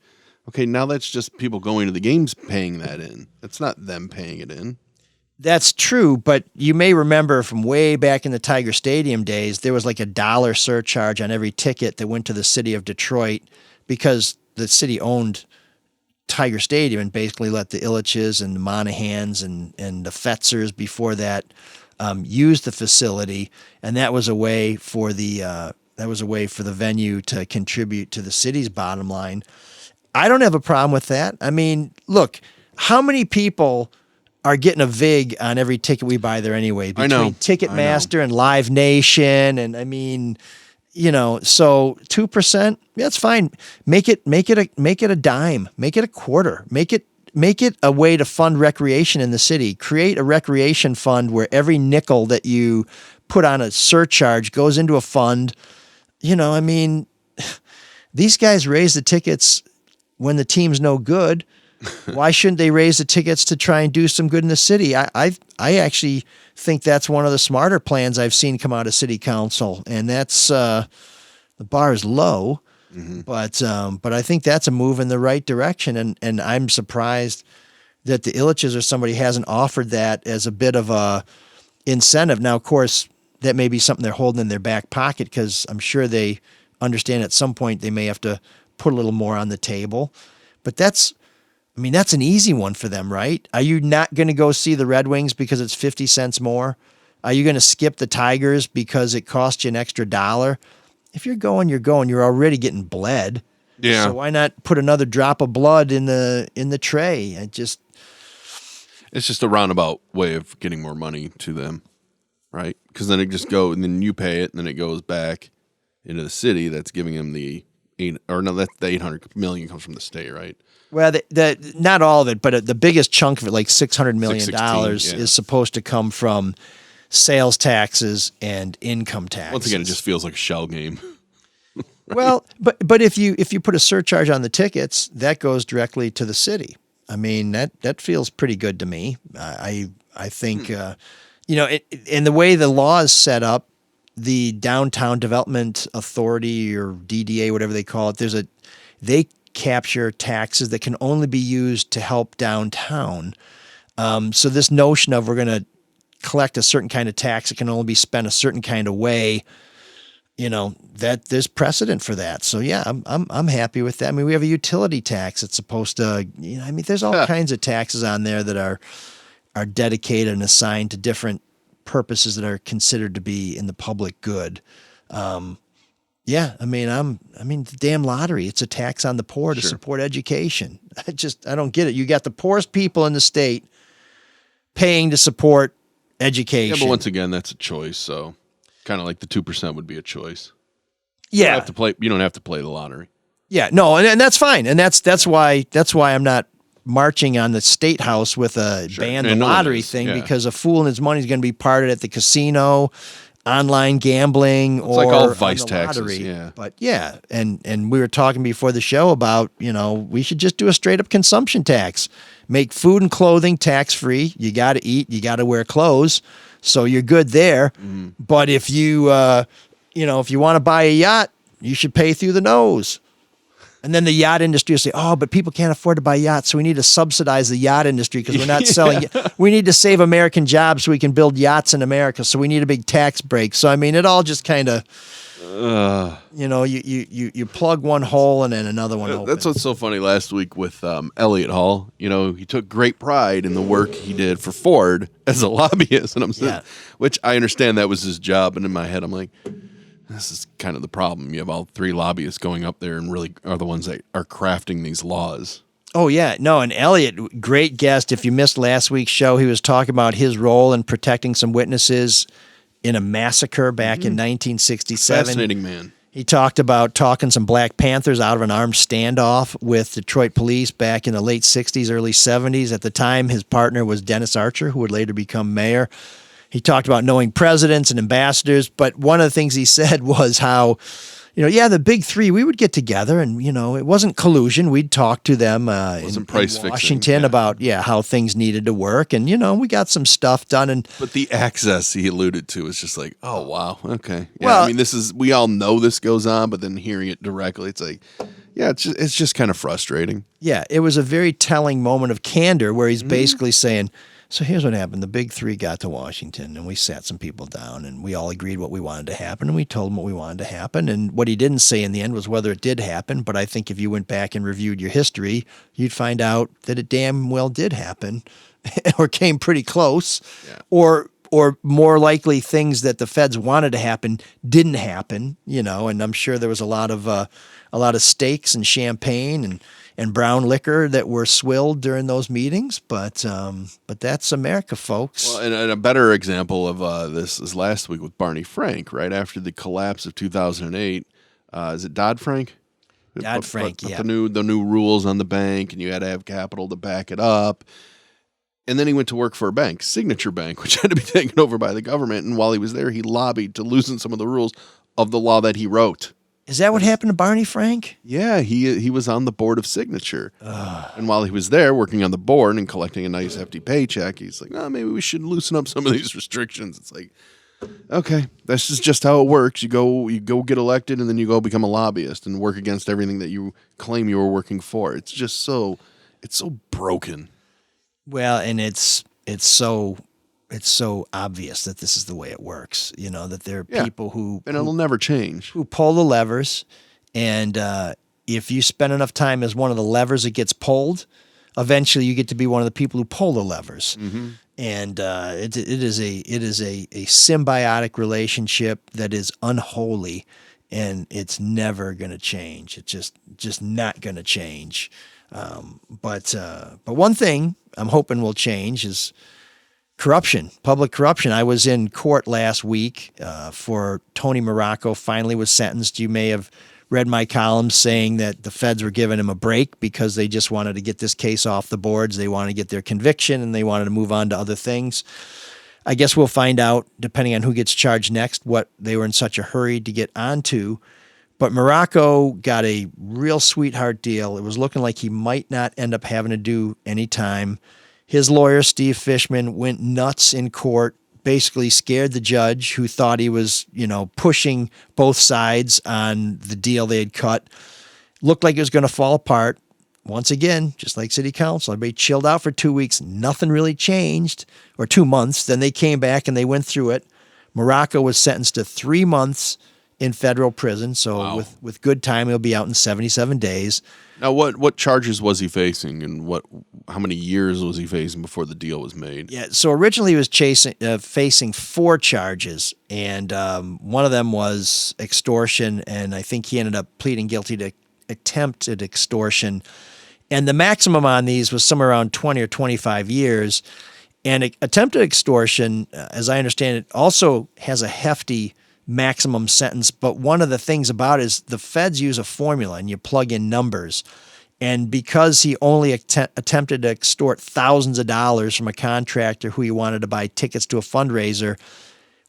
okay, now that's just people going to the games paying that in. That's not them paying it in.
That's true, but you may remember from way back in the Tiger Stadium days, there was like $1 surcharge on every ticket that went to the city of Detroit because the city owned Tiger Stadium and basically let the Ilitches and the Monahans and the Fetzers before that use the facility, and that was a way for the venue to contribute to the city's bottom line. I don't have a problem with that. I mean, look, how many people are getting a VIG on every ticket we buy there anyway? Between Ticketmaster and Live Nation, and I mean, So 2%, that's fine. Make it a dime, make it a quarter, make it a way to fund recreation in the city. Create a recreation fund where every nickel that you put on a surcharge goes into a fund. These guys raise the tickets when the team's no good. Why shouldn't they raise the tickets to try and do some good in the city? I actually think that's one of the smarter plans I've seen come out of city council, and that's the bar is low, but I think that's a move in the right direction, and I'm surprised that the Ilitches or somebody hasn't offered that as a bit of a incentive. Now, of course, that may be something they're holding in their back pocket because I'm sure they understand at some point they may have to put a little more on the table, but that's an easy one for them, right? Are you not going to go see the Red Wings because it's 50 cents more? Are you going to skip the Tigers because it costs you an extra $1? If you're going, you're going. You're already getting bled.
Yeah.
So why not put another drop of blood in the tray? It's
just a roundabout way of getting more money to them, right? Because then it just goes, and then you pay it, and then it goes back into the city. That's giving them the the 800 million comes from the state, right?
Well, the not all of it, but the biggest chunk of it, like $600 million, is supposed to come from sales taxes and income taxes.
Once again, it just feels like a shell game.
Well, but if you put a surcharge on the tickets, that goes directly to the city. I mean, that feels pretty good to me. I think and the way the law is set up, the Downtown Development Authority or DDA, whatever they call it, they capture taxes that can only be used to help downtown. So this notion of we're going to collect a certain kind of tax that can only be spent a certain kind of way, that there's precedent for that. So yeah, I'm happy with that. I mean, we have a utility tax that's supposed to, there's all kinds of taxes on there that are dedicated and assigned to different purposes that are considered to be in the public good. Yeah, the damn lottery, it's a tax on the poor to support education. I don't get it. You got the poorest people in the state paying to support education.
Yeah, but once again, that's a choice. So kind of like the 2% would be a choice.
Yeah.
You don't have to play the lottery.
Yeah, no, and that's fine. And that's why I'm not marching on the state house with a ban the lottery thing, because a fool and his money is going to be parted at the casino, online gambling,
it's
or
like all vice
taxes.
Yeah.
But yeah, and we were talking before the show about, we should just do a straight up consumption tax. Make food and clothing tax free. You got to eat, you got to wear clothes, so you're good there. But if you if you want to buy a yacht, you should pay through the nose. And then the yacht industry will say, oh, but people can't afford to buy yachts, so we need to subsidize the yacht industry because we're not selling. We need to save American jobs so we can build yachts in America, so we need a big tax break. So, it all just kind of, you plug one hole and then another one opens.
That's what's so funny last week with Elliott Hall. He took great pride in the work he did for Ford as a lobbyist. And I'm saying, which I understand that was his job. And in my head, I'm like, this is kind of the problem. You have all three lobbyists going up there and really are the ones that are crafting these laws.
Oh, yeah. No, and Elliott, great guest. If you missed last week's show, he was talking about his role in protecting some witnesses in a massacre back in 1967.
Fascinating man.
He talked about talking some Black Panthers out of an armed standoff with Detroit police back in the late 60s, early 70s. At the time, his partner was Dennis Archer, who would later become mayor. He talked about knowing presidents and ambassadors, but one of the things he said was how, the big three, we would get together and, it wasn't collusion. We'd talk to them in Washington about, how things needed to work. And, we got some stuff done.
But the access he alluded to is just like, oh, wow. Okay. Yeah, well, we all know this goes on, but then hearing it directly, it's like, yeah, it's just kind of frustrating.
Yeah, it was a very telling moment of candor where he's basically saying, so here's what happened. The big three got to Washington, and we sat some people down, and we all agreed what we wanted to happen, and we told them what we wanted to happen. And what he didn't say in the end was whether it did happen, but I think if you went back and reviewed your history, you'd find out that it damn well did happen or came pretty close, or more likely things that the feds wanted to happen didn't happen, and I'm sure there was a lot of steaks and champagne and brown liquor that were swilled during those meetings. But that's America, folks.
Well, and a better example of this is last week with Barney Frank, right after the collapse of 2008. Is it Dodd-Frank?
Dodd-Frank, yeah.
The new rules on the bank, and you had to have capital to back it up. And then he went to work for a bank, Signature Bank, which had to be taken over by the government. And while he was there, he lobbied to loosen some of the rules of the law that he wrote.
Is that what happened to Barney Frank?
Yeah, he was on the board of Signature. And while he was there working on the board and collecting a nice hefty paycheck, he's like, maybe we should loosen up some of these restrictions. It's like, okay, that's just how it works. You go get elected, and then you go become a lobbyist and work against everything that you claim you were working for. It's just so broken.
Well, and it's so obvious that this is the way it works. That there are people
and it'll never change,
who pull the levers, and if you spend enough time as one of the levers that gets pulled, eventually you get to be one of the people who pull the levers. Mm-hmm. And it is a symbiotic relationship that is unholy, and it's never going to change. It's just not going to change. But one thing I'm hoping will change is corruption, public corruption. I was in court last week for Tony Morocco. Finally was sentenced. You may have read my columns saying that the feds were giving him a break because they just wanted to get this case off the boards. They wanted to get their conviction, and they wanted to move on to other things. I guess we'll find out, depending on who gets charged next, what they were in such a hurry to get onto. But Morocco got a real sweetheart deal. It was looking like he might not end up having to do any time. His lawyer, Steve Fishman, went nuts in court, basically scared the judge, who thought he was, pushing both sides on the deal they had cut. Looked like it was going to fall apart. Once again, just like city council, everybody chilled out for 2 weeks. Nothing really changed, or 2 months. Then they came back and they went through it. Morocco was sentenced to 3 months in federal prison. So
wow.
with good time, he'll be out in 77 days.
Now, what charges was he facing, and how many years was he facing before the deal was made?
Yeah, so originally he was facing 4 charges, and one of them was extortion, and I think he ended up pleading guilty to attempted extortion. And the maximum on these was somewhere around 20 or 25 years. And attempted extortion, as I understand it, also has a hefty maximum sentence. But one of the things about it is the feds use a formula, and you plug in numbers. And because he only attempted to extort thousands of dollars from a contractor who he wanted to buy tickets to a fundraiser,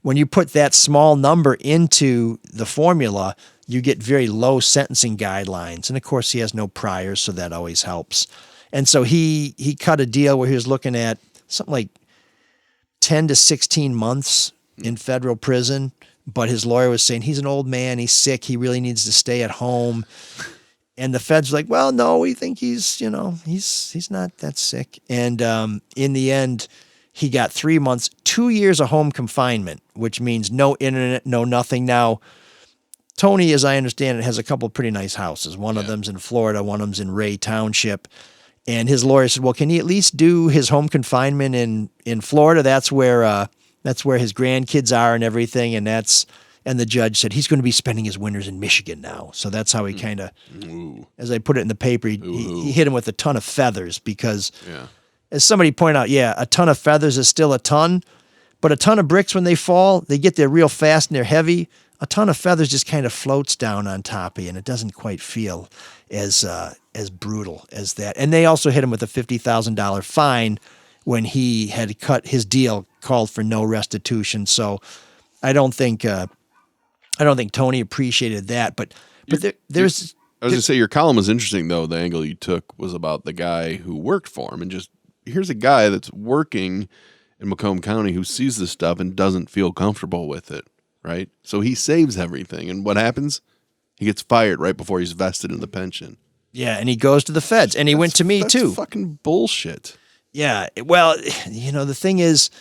when you put that small number into the formula, you get very low sentencing guidelines. And of course, he has no priors, so that always helps. And so he cut a deal where he was looking at something like 10 to 16 months in federal prison. But his lawyer was saying he's an old man, he's sick, he really needs to stay at home. And the feds were like, well, no, we think he's not that sick. And in the end, he got 3 months, 2 years of home confinement, which means no internet, no nothing. Now, Tony, as I understand it, has a couple of pretty nice houses. One of them's in Florida, one of them's in Ray Township. And his lawyer said, well, can he at least do his home confinement in Florida? That's where his grandkids are and everything. And the judge said he's going to be spending his winters in Michigan now. So that's how he kind of, as I put it in the paper, he hit him with a ton of feathers because, as somebody pointed out, a ton of feathers is still a ton, but a ton of bricks, when they fall, they get there real fast and they're heavy. A ton of feathers just kind of floats down on top of you, and it doesn't quite feel as brutal as that. And they also hit him with a $50,000 fine when he had cut his deal, called for no restitution. So I don't think Tony appreciated that. But there's.
I was going to say, your column was interesting, though. The angle you took was about the guy who worked for him, and just here's a guy that's working in Macomb County who sees this stuff and doesn't feel comfortable with it. Right? So he saves everything. And what happens? He gets fired right before he's vested in the pension.
Yeah, and he goes to the feds. And he went to me, too.
That's fucking bullshit.
Yeah. Well, the thing is,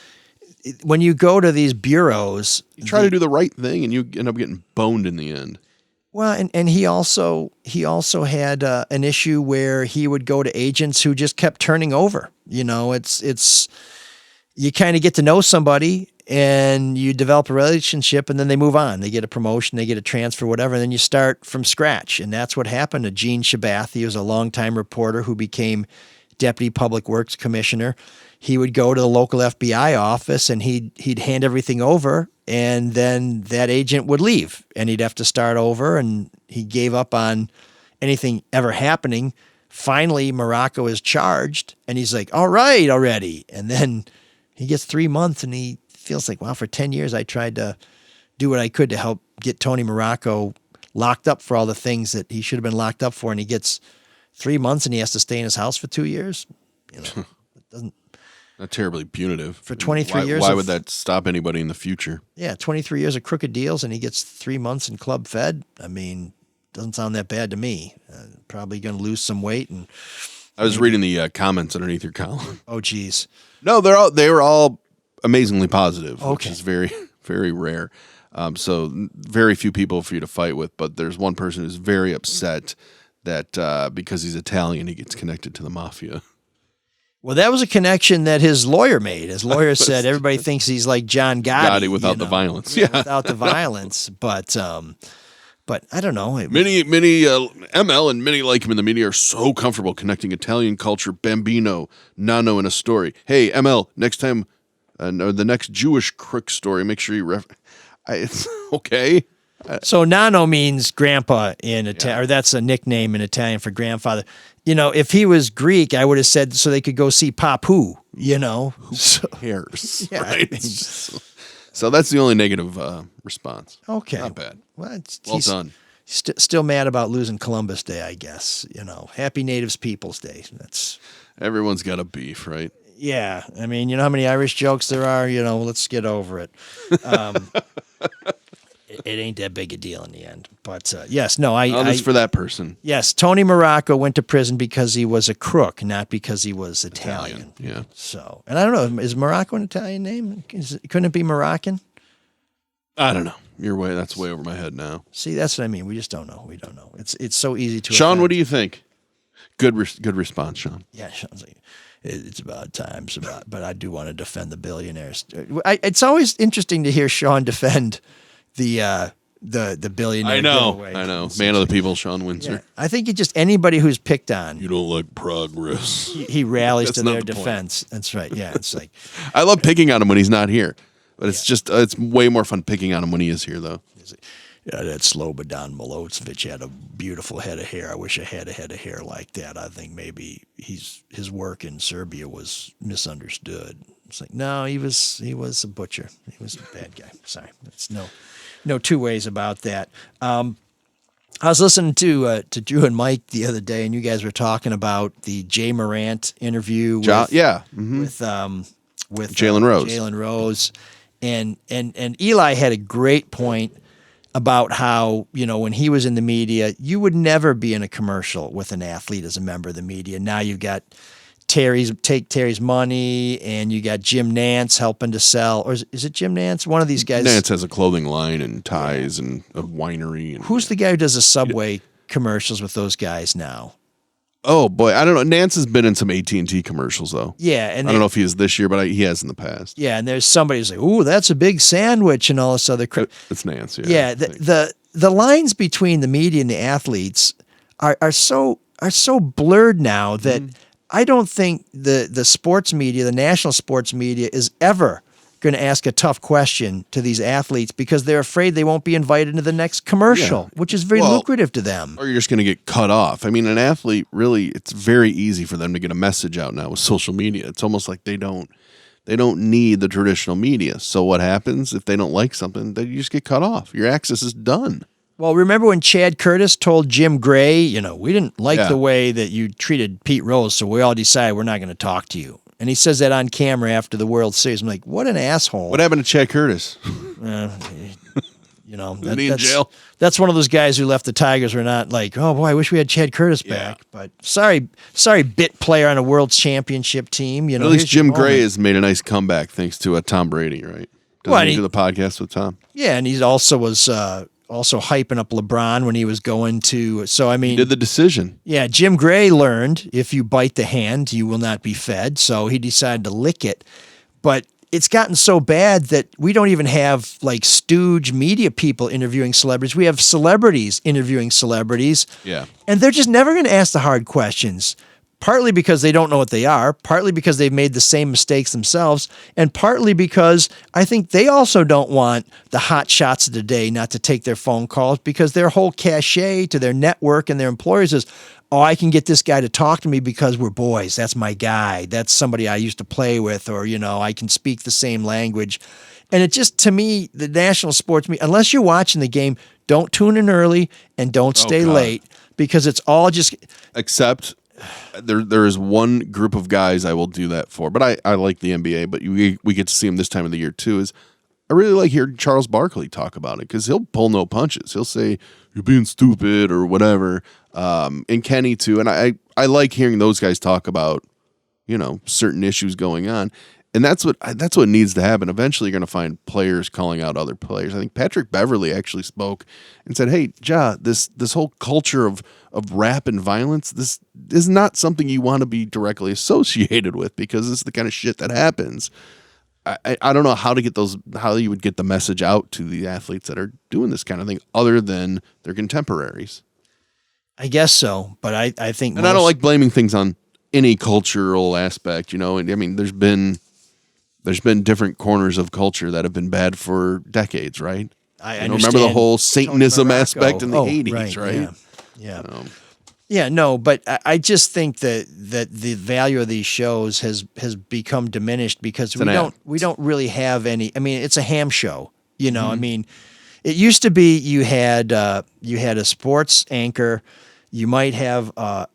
when you go to these bureaus...
You try to do the right thing, and you end up getting boned in the end.
Well, and he also had an issue where he would go to agents who just kept turning over. It's you kind of get to know somebody, and you develop a relationship, and then they move on. They get a promotion, they get a transfer, whatever, and then you start from scratch. And that's what happened to Gene Shabath. He was a longtime reporter who became Deputy Public Works Commissioner. He would go to the local FBI office, and he'd hand everything over, and then that agent would leave, and he'd have to start over, and he gave up on anything ever happening. Finally, Morocco is charged, and he's like, all right, already. And then he gets 3 months, and he feels like, wow, for 10 years I tried to do what I could to help get Tony Morocco locked up for all the things that he should have been locked up for, and he gets 3 months, and he has to stay in his house for 2 years. You know, it doesn't.
Not terribly punitive.
For 23 years.
Why would that stop anybody in the future?
Yeah, 23 years of crooked deals, and he gets 3 months in Club Fed. I mean, doesn't sound that bad to me. Probably going to lose some weight. And
I was reading the comments underneath your column.
oh, geez.
No, they were all amazingly positive, which
Okay.
is very, very rare. So very few people for you to fight with, but there's one person who's very upset that because he's Italian, he gets connected to the mafia.
Well, that was a connection that his lawyer made. His lawyer said everybody thinks he's like John Gotti.
Without the violence. Yeah.
Without the violence. But I don't know.
Many ML and many like him in the media are so comfortable connecting Italian culture, Bambino, Nano in a story. Hey, ML, next time, or the next Jewish crook story, make sure you it's okay.
So Nano means grandpa in Italian, or that's a nickname in Italian for grandfather. You know, if he was Greek, I would have said so they could go see Papu, you know.
Who cares?
Yeah,
Right?
I mean-
So that's the only negative response.
Okay.
Not bad.
Well,
Well
he's
done.
still mad about losing Columbus Day, I guess. You know, Happy Natives Peoples Day. That's,
Everyone's got a beef, right?
yeah. I mean, you know how many Irish jokes there are? You know, let's get over it. It ain't that big a deal in the end. But yes, no,
Just for that person.
yes, Tony Morocco went to prison because he was a crook, not because he was Italian.
Yeah.
So, and I don't know, is Morocco an Italian name? Couldn't it be Moroccan?
I don't know. That's way over my head now.
See, that's what I mean. We just don't know. We don't know. It's so easy to.
Shawn,
offend.
what do you think? Good response, Shawn.
Yeah, Sean's like, it's about time. But I do want to defend the billionaires. It's always interesting to hear Shawn defend the billionaire.
I know.
giveaway.
I know. Man of the people, Shawn Windsor.
Yeah. I think it just anybody who's picked on,
You don't like progress.
he rallies
That's
to
not
their
the point.
defense. That's right. Yeah, it's like,
I love picking on him when he's not here. But it's just, it's way more fun picking on him when he is here, though.
yeah, that Slobodan Milosevic had a beautiful head of hair. I wish I had a head of hair like that. I think maybe his work in Serbia was misunderstood. It's like, no, he was a butcher. He was a bad guy. Sorry, there's no two ways about that. I was listening to Drew and Mike the other day, and you guys were talking about the Ja Morant interview with
Jalen Rose.
Jalen Rose, and Eli had a great point about how, you know, when he was in the media, you would never be in a commercial with an athlete as a member of the media. Now you've got Terry's money, and you got Jim Nance helping to sell, or is it Jim Nance? One of these guys.
Nance has a clothing line and ties and a winery. And,
Who's the guy who does the Subway commercials with those guys now?
Oh boy, I don't know. Nance has been in some AT&T commercials though.
Yeah, and
I don't know if he is this year, but he has in the past.
Yeah, and there's somebody who's like, "Ooh, that's a big sandwich," and all this other crap.
It's Nance. Yeah.
Yeah,
I think.
the lines between the media and the athletes are so blurred now that I don't think the sports media, the national sports media, is ever going to ask a tough question to these athletes because they're afraid they won't be invited into the next commercial, which is very lucrative to them.
Or you're just going to get cut off. I mean, an athlete, really, it's very easy for them to get a message out now with social media. It's almost like they don't need the traditional media. So what happens if they don't like something? Then you just get cut off. Your access is done.
Well, remember when Chad Curtis told Jim Gray, you know, we didn't like the way that you treated Pete Rose, so we all decided we're not going to talk to you. And he says that on camera after the World Series. I'm like, what an asshole.
What happened to Chad Curtis?
You know,
Isn't he in jail?
That's one of those guys who left the Tigers. We're not like, oh boy, I wish we had Chad Curtis back. But sorry, bit player on a World Championship team. You know,
At least
here's your
Jim Gray
moment.
has made a nice comeback thanks to Tom Brady, right? Doesn't he do the podcast with Tom?
Yeah, and he also was also hyping up LeBron when he was going to. So I mean,
He did the decision.
yeah, Jim Gray learned if you bite the hand, you will not be fed. So he decided to lick it. But it's gotten so bad that we don't even have like stooge media people interviewing celebrities. We have celebrities interviewing celebrities.
Yeah.
And they're just never going to ask the hard questions. Partly because they don't know what they are, partly because they've made the same mistakes themselves, and partly because I think they also don't want the hot shots of the day not to take their phone calls, because their whole cachet to their network and their employers is, oh, I can get this guy to talk to me because we're boys. That's my guy. That's somebody I used to play with, or, I can speak the same language. And it just, to me, the national sports media, unless you're watching the game, don't tune in early and don't stay late, because it's all just...
Except... There is one group of guys I will do that for, but I like the NBA, but we get to see him this time of the year too. I really like hearing Charles Barkley talk about it, because he'll pull no punches. He'll say, you're being stupid or whatever. And Kenny too. And I like hearing those guys talk about, certain issues going on. And that's what needs to happen. Eventually you're going to find players calling out other players. I think Patrick Beverley actually spoke and said, hey, Ja, this whole culture of rap and violence, this is not something you want to be directly associated with, because it's the kind of shit that happens. I don't know how you would get the message out to the athletes that are doing this kind of thing other than their contemporaries.
I guess so, but I think...
And I don't like blaming things on any cultural aspect, And I mean, there's been different corners of culture that have been bad for decades, right?
I
remember the whole Satanism
Tony Morocco.
aspect in the 80s, right?
Yeah. Yeah, no, but I just think that the value of these shows has become diminished because we don't really have any. I mean, it's a ham show, I mean, it used to be you had a sports anchor, you might have a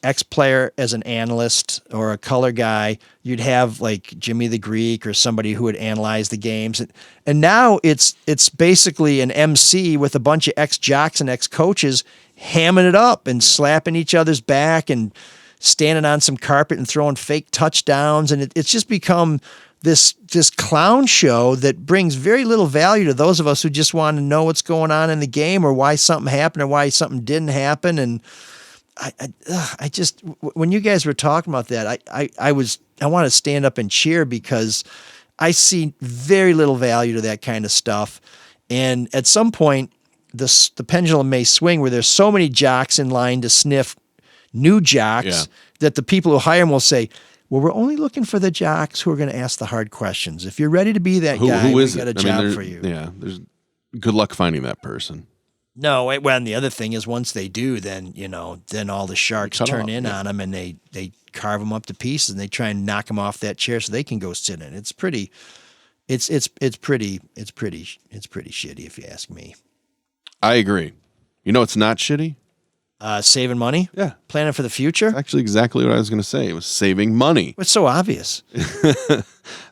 ex-player as an analyst or a color guy. You'd have like Jimmy the Greek or somebody who would analyze the games. And now it's basically an MC with a bunch of ex-jocks and ex-coaches hamming it up and slapping each other's back and standing on some carpet and throwing fake touchdowns. And it's just become this clown show that brings very little value to those of us who just want to know what's going on in the game, or why something happened or why something didn't happen. And I just, when you guys were talking about that, I want to stand up and cheer, because I see very little value to that kind of stuff. And at some point, the pendulum may swing where there's so many jocks in line to sniff new jocks that the people who hire them will say, well, we're only looking for the jocks who are going to ask the hard questions. If you're ready to be that guy, we got a job for you.
Yeah, there's good luck finding that person.
No, well, and the other thing is, once they do, then then all the sharks turn in on them, and they carve them up to pieces, and they try and knock them off that chair so they can go sit in. It's pretty shitty if you ask me.
I agree. It's not shitty.
Saving money?
Yeah.
Planning for the future?
Actually, exactly what I was going to say. It was saving money.
It's so obvious.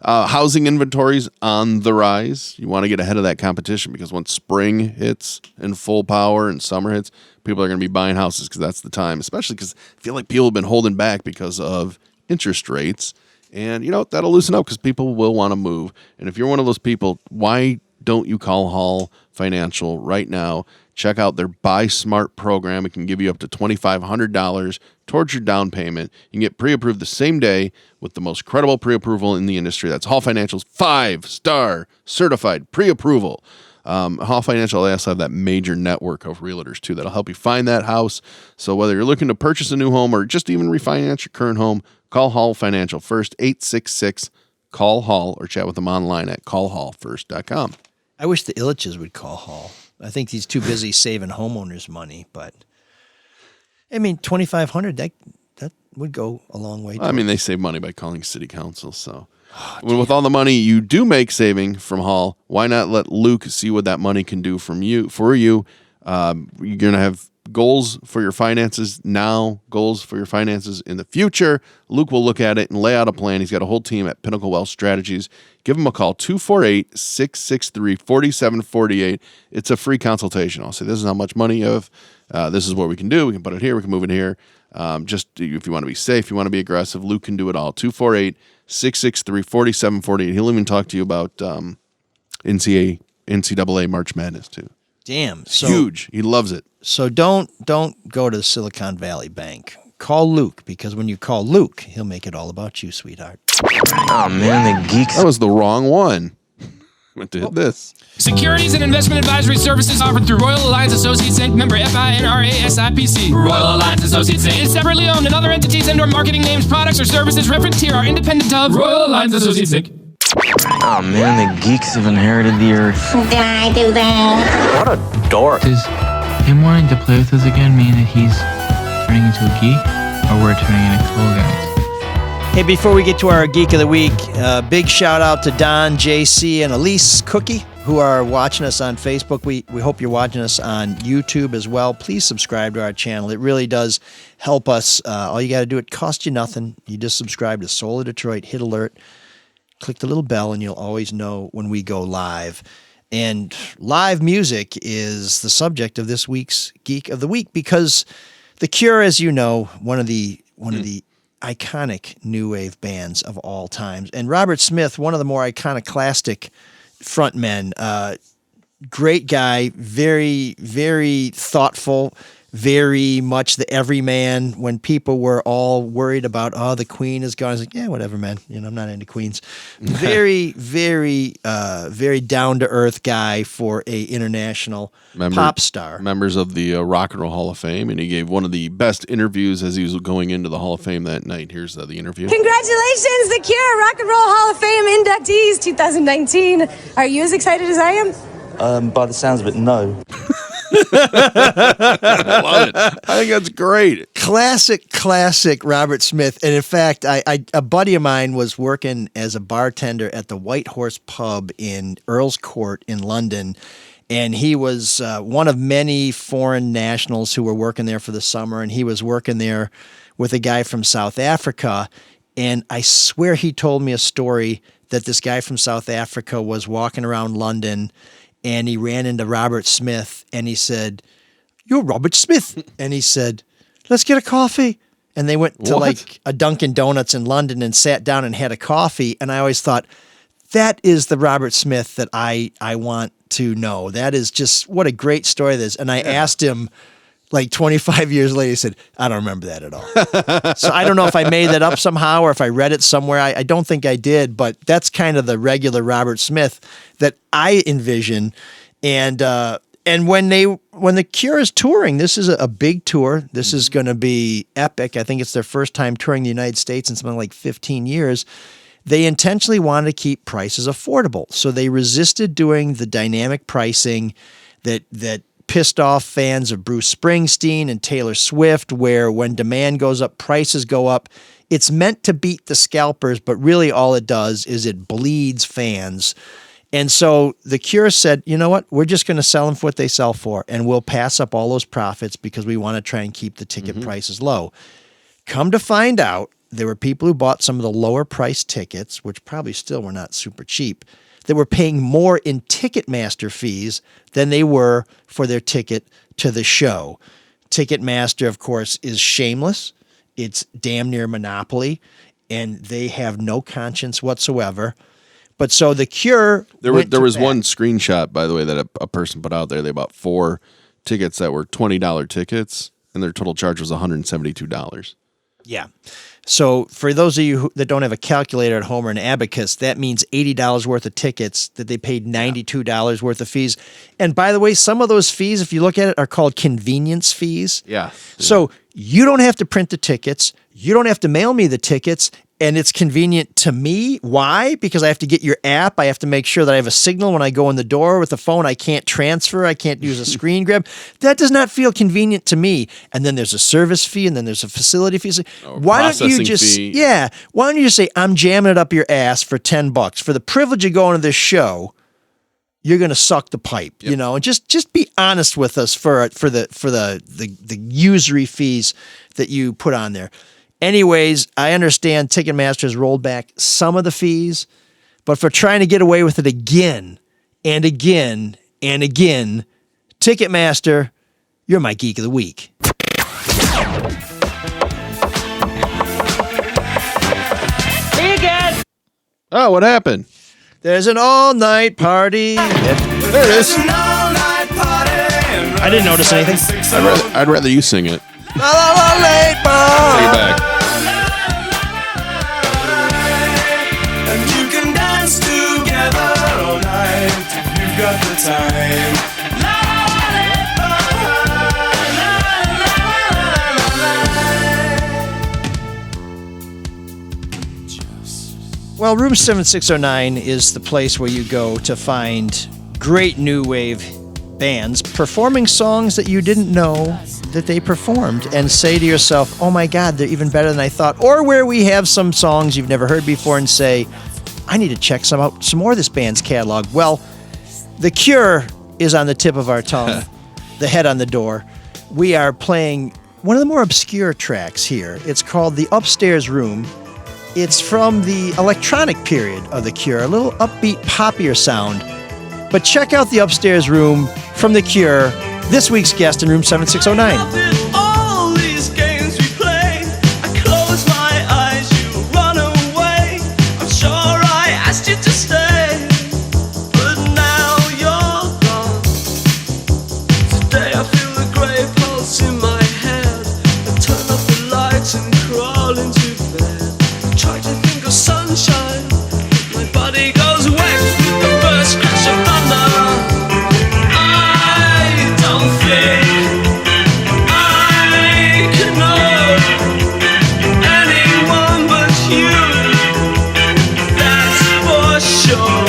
Housing inventories on the rise. You want to get ahead of that competition, because once spring hits in full power and summer hits, people are going to be buying houses, because that's the time, especially because I feel like people have been holding back because of interest rates. And, that'll loosen up, because people will want to move. And if you're one of those people, why don't you call Hall Financial right now? Check out their Buy Smart program. It can give you up to $2,500 towards your down payment. You can get pre-approved the same day with the most credible pre-approval in the industry. That's Hall Financial's 5-star certified pre-approval. Hall Financial, they also have that major network of realtors too that'll help you find that house. So whether you're looking to purchase a new home or just even refinance your current home, call Hall Financial first, 866-CALL-HALL, or chat with them online at callhallfirst.com.
I wish the Ilitches would call Hall. I think he's too busy saving homeowners money, but I mean, $2,500, that would go a long way.
I mean, they save money by calling city council. So with all the money you do make saving from Hall, why not let Luke see what that money can do for you? You're going to have goals for your finances now, goals for your finances in the future. Luke will look at it and lay out a plan. He's got a whole team at Pinnacle Wealth Strategies. Give him a call, 248-663-4748. It's a free consultation. I'll say, this is how much money you have. This is what we can do. We can put it here. We can move it here. Just if you want to be safe, you want to be aggressive, Luke can do it all. 248-663-4748. He'll even talk to you about NCAA March Madness too.
Damn.
So, huge. He loves it.
So don't go to Silicon Valley Bank. Call Luke, because when you call Luke, he'll make it all about you, sweetheart.
Oh man, the geeks.
That was the wrong one. Meant to hit this.
Securities and investment advisory services offered through Royal Alliance Associates Inc. Member FINRA SIPC. Royal Alliance Associates Inc. is separately owned, and other entities and/or marketing names, products, or services referenced here are independent of Royal Alliance Associates Inc.
Oh man, the geeks have inherited the earth.
Did I do that?
What a dork.
Does him wanting to play with us again mean that he's turning into a geek, or we're turning into cool guys?
Hey, before we get to our Geek of the Week, big shout out to Don, JC, and Elise Cookie, who are watching us on Facebook. We hope you're watching us on YouTube as well. Please subscribe to our channel. It really does help us. All you got to do, it costs you nothing. You just subscribe to Soul of Detroit, hit alert, click the little bell, and you'll always know when we go live. And live music is the subject of this week's Geek of the Week because The Cure, as you know, one of the iconic new wave bands of all times, and Robert Smith, one of the more iconoclastic frontmen. Great guy, very, very thoughtful, very much the everyman. When people were all worried about, the Queen is gone, I was like, yeah, whatever, man. I'm not into Queens. Very, very, very down to earth guy for a international pop star.
Members of the Rock and Roll Hall of Fame, and he gave one of the best interviews as he was going into the Hall of Fame that night. Here's the interview.
Congratulations, The Cure, Rock and Roll Hall of Fame inductees 2019. Are you as excited as I am?
By the sounds of it, no.
I love it. I think that's great.
Classic Robert Smith. And in fact, a buddy of mine was working as a bartender at the White Horse Pub in Earl's Court in London. And he was one of many foreign nationals who were working there for the summer. And he was working there with a guy from South Africa. And I swear he told me a story that this guy from South Africa was walking around London and he ran into Robert Smith and he said, "You're Robert Smith." And he said, "Let's get a coffee." And they went to like a Dunkin' Donuts in London and sat down and had a coffee. And I always thought, that is the Robert Smith that I want to know. That is just, what a great story that is. And I asked him like 25 years later, he said, "I don't remember that at all." So I don't know if I made that up somehow or if I read it somewhere. I don't think I did, but that's kind of the regular Robert Smith that I envision. And when The Cure is touring, this is a big tour. This is going to be epic. I think it's their first time touring the United States in something like 15 years. They intentionally wanted to keep prices affordable. So they resisted doing the dynamic pricing that pissed off fans of Bruce Springsteen and Taylor Swift, where when demand goes up, prices go up. It's meant to beat the scalpers, but really all it does is it bleeds fans. And so The Cure said, you know what, we're just going to sell them for what they sell for, and we'll pass up all those profits because we want to try and keep the ticket prices low. Come to find out, there were people who bought some of the lower price tickets, which probably still were not super cheap, that were paying more in Ticketmaster fees than they were for their ticket to the show. Ticketmaster, of course, is shameless. It's damn near monopoly, and they have no conscience whatsoever. But so The Cure,
there was one screenshot, by the way, that a person put out there. They bought 4 tickets that were $20 tickets, and their total charge was $172.
Yeah. So for those of you that don't have a calculator at home or an abacus, that means $80 worth of tickets that they paid $92 worth of fees. And by the way, some of those fees, if you look at it, are called convenience fees.
Yeah.
So you don't have to print the tickets. You don't have to mail me the tickets. And it's convenient to me. Why? Because I have to get your app. I have to make sure that I have a signal when I go in the door with the phone. I can't transfer. I can't use a screen grab. That does not feel convenient to me. And then there's a service fee, and then there's a facility fee. Why don't you just why don't you just say, I'm jamming it up your ass for $10 for the privilege of going to this show? You're going to suck the pipe, you know, and just be honest with us for the usury fees that you put on there. Anyways, I understand Ticketmaster has rolled back some of the fees, but for trying to get away with it again and again and again, Ticketmaster, you're my Geek of the Week.
Hey again!
Oh, what happened?
There's an all-night party.
There it is.
I didn't notice anything.
I'd rather you sing it.
La la la late bar.
Take it back.
time.
Well, Room 7609 is the place where you go to find great new wave bands performing songs that you didn't know that they performed and say to yourself, oh my God, they're even better than I thought. Or where we have some songs you've never heard before and say, I need to check some more of this band's catalog. Well, The Cure is on the tip of our tongue, the head on the door. We are playing one of the more obscure tracks here. It's called The Upstairs Room. It's from the electronic period of The Cure, a little upbeat, poppier sound. But check out The Upstairs Room from The Cure, this week's guest in Room 7609.
All these games we play, I close my eyes, you run away. I'm sure I asked you to stay, but now you're gone. Today I feel a great pulse in my head. I turn off the lights and crawl into bed. Try to think of sunshine, my body goes wet with the first crash of thunder. I don't think I could know anyone but you, that's for sure.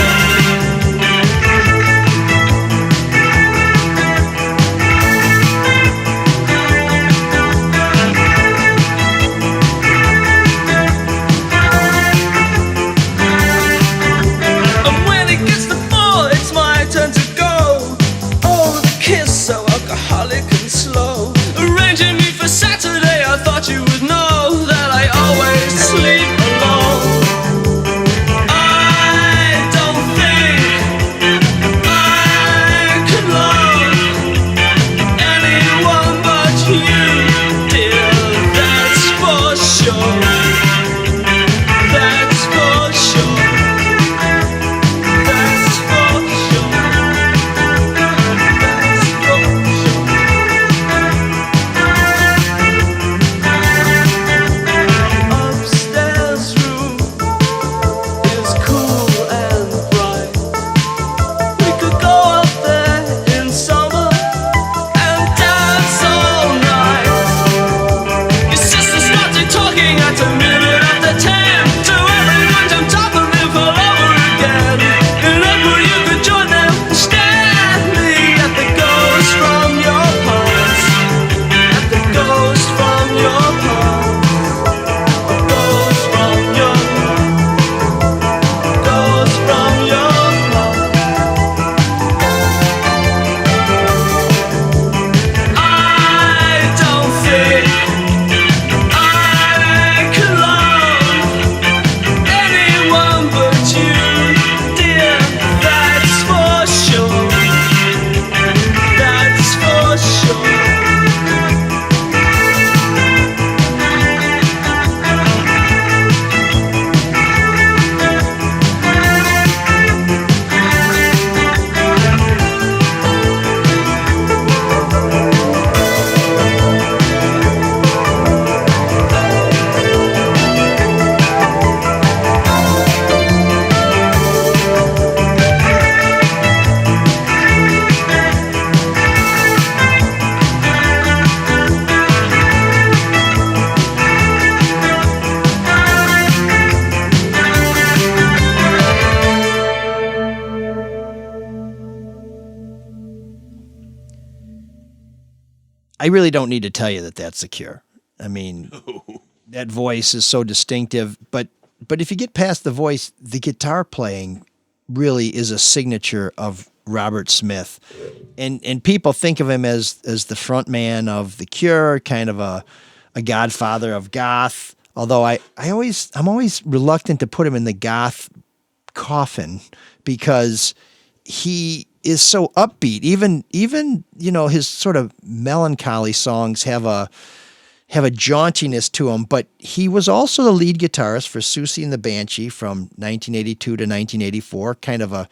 And when it gets to fall, it's my turn to go. Oh, the kiss so alcoholic and slow. Arranging me for Saturday, I thought you would know that I always sleep alone. I don't think I could love anyone but you, dear, that's for sure. That's for sure. That's for sure. Upstairs room is cool and bright. We could go up there in summer and dance all night. Your sister started talking at a minute after 10 to everyone jumped up and live all over again. In April you could join them and stare at me at the ghost from your past. At the ghost from your past. Ghost from your past. Ghost from your past. I don't think I could love anyone but you, dear, that's for sure. That's for sure.
I really don't need to tell you that that's The Cure. I mean, that voice is so distinctive, but if you get past the voice, the guitar playing really is a signature of Robert Smith. And people think of him as the front man of The Cure, kind of a godfather of goth. Although I'm always reluctant to put him in the goth coffin because he is so upbeat. Even his sort of melancholy songs have a jauntiness to him, but he was also the lead guitarist for Susie and the Banshee from 1982 to 1984, kind of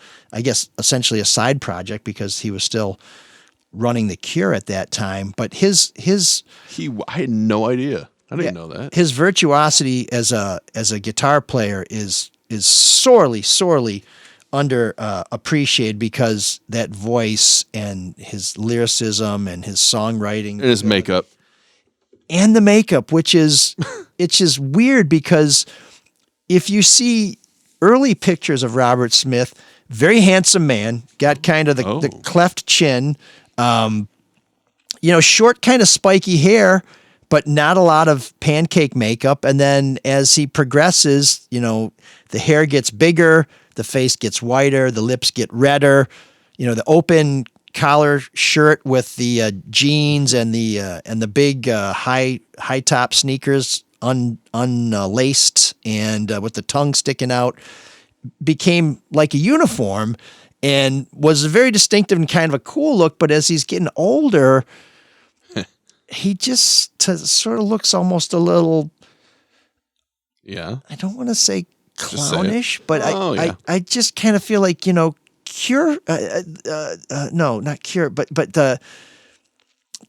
essentially a side project because he was still running The Cure at that time. But
I had no idea. I didn't know that.
His virtuosity as a guitar player is sorely appreciated because that voice and his lyricism and his songwriting
And his makeup.
and the makeup, which is it's just weird because if you see early pictures of Robert Smith, very handsome man, got kind of the cleft chin, short kind of spiky hair, but not a lot of pancake makeup. And then as he progresses, the hair gets bigger, the face gets whiter, the lips get redder, the open collar shirt with the jeans and the big high top sneakers unlaced and with the tongue sticking out became like a uniform and was very distinctive and kind of a cool look. But as he's getting older, he just sort of looks almost a little, I don't want to say clownish, but I just kind of feel like, Cure, no, not Cure, but the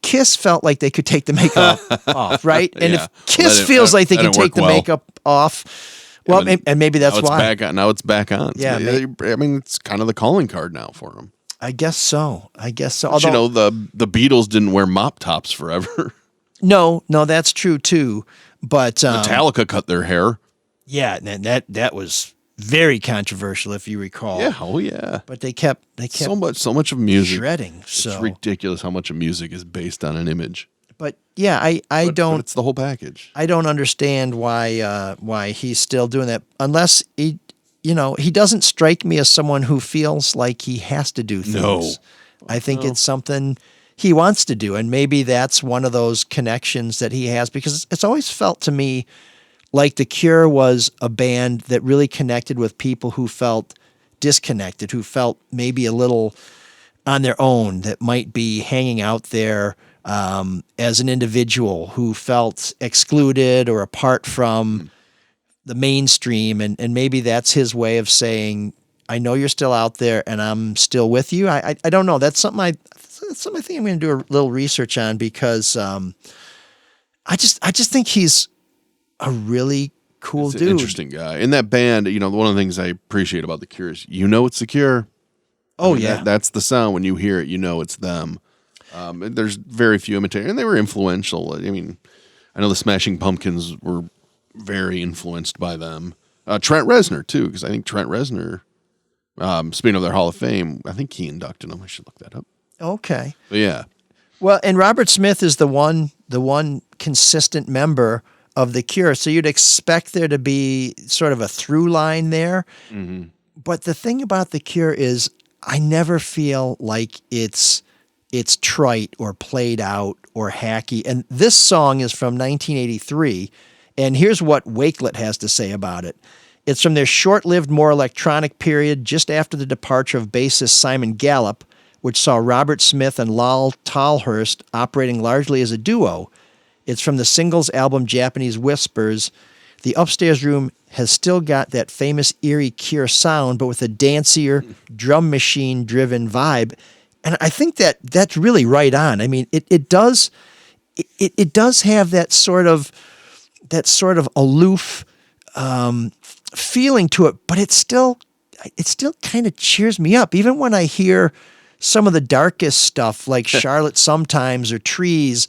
Kiss felt like they could take the makeup off, right? And if Kiss feels like they can take the makeup off, well, and maybe that's why.
Now it's back on.
Yeah,
I mean, it's kind of the calling card now for him.
I guess so.
But although, the Beatles didn't wear mop tops forever.
No, that's true too. But
Metallica cut their hair.
Yeah, and that was very controversial, if you recall.
Yeah, oh yeah.
But they kept so
much of music
shredding.
It's ridiculous how much of music is based on an image.
But yeah, I don't.
But it's the whole package.
I don't understand why he's still doing that, unless he doesn't strike me as someone who feels like he has to do things.
No,
I think it's something he wants to do, and maybe that's one of those connections that he has, because it's always felt to me like The Cure was a band that really connected with people who felt disconnected, who felt maybe a little on their own, that might be hanging out there as an individual, who felt excluded or apart from the mainstream. And maybe that's his way of saying, I know you're still out there and I'm still with you. I don't know. That's something I think I'm going to do a little research on, because I just think he's a really cool dude.
Interesting guy. In that band, one of the things I appreciate about The Cure is, it's The Cure.
Oh, yeah.
That's the sound. When you hear it, it's them. There's very few imitators, and they were influential. I mean, I know the Smashing Pumpkins were very influenced by them. Trent Reznor, too, because I think Trent Reznor, speaking of their Hall of Fame, I think he inducted them. I should look that up.
Okay.
But yeah.
Well, and Robert Smith is the one consistent member of The Cure. So you'd expect there to be sort of a through line there. Mm-hmm. But the thing about The Cure is I never feel like it's trite or played out or hacky. And this song is from 1983. And here's what Wakelet has to say about it. It's from their short-lived, more electronic period just after the departure of bassist Simon Gallup, which saw Robert Smith and Lal Tolhurst operating largely as a duo. It's from the singles album Japanese Whispers. The upstairs room has still got that famous eerie Cure sound, but with a dancier, drum machine-driven vibe. And I think that's really right on. I mean, it does have that sort of aloof feeling to it, but it still kind of cheers me up. Even when I hear some of the darkest stuff like Charlotte Sometimes or Trees,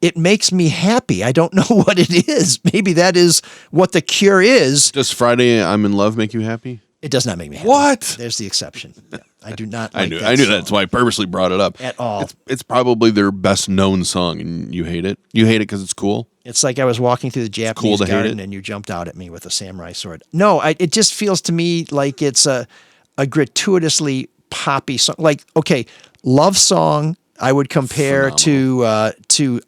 it makes me happy. I don't know what it is. Maybe that is what The Cure is.
Does Friday I'm in Love make you happy?
It does not make me happy.
What?
There's the exception. Yeah, I do not
I
like
knew
that
that.
song
That's why I purposely brought it up.
at all.
It's probably their best known song, and you hate it. You hate it because it's cool.
It's like I was walking through the Japanese
cool to hate
garden
it.
and you jumped out at me with a samurai sword. No, it just feels to me like it's a gratuitously poppy song. Like, okay, Love Song I would compare to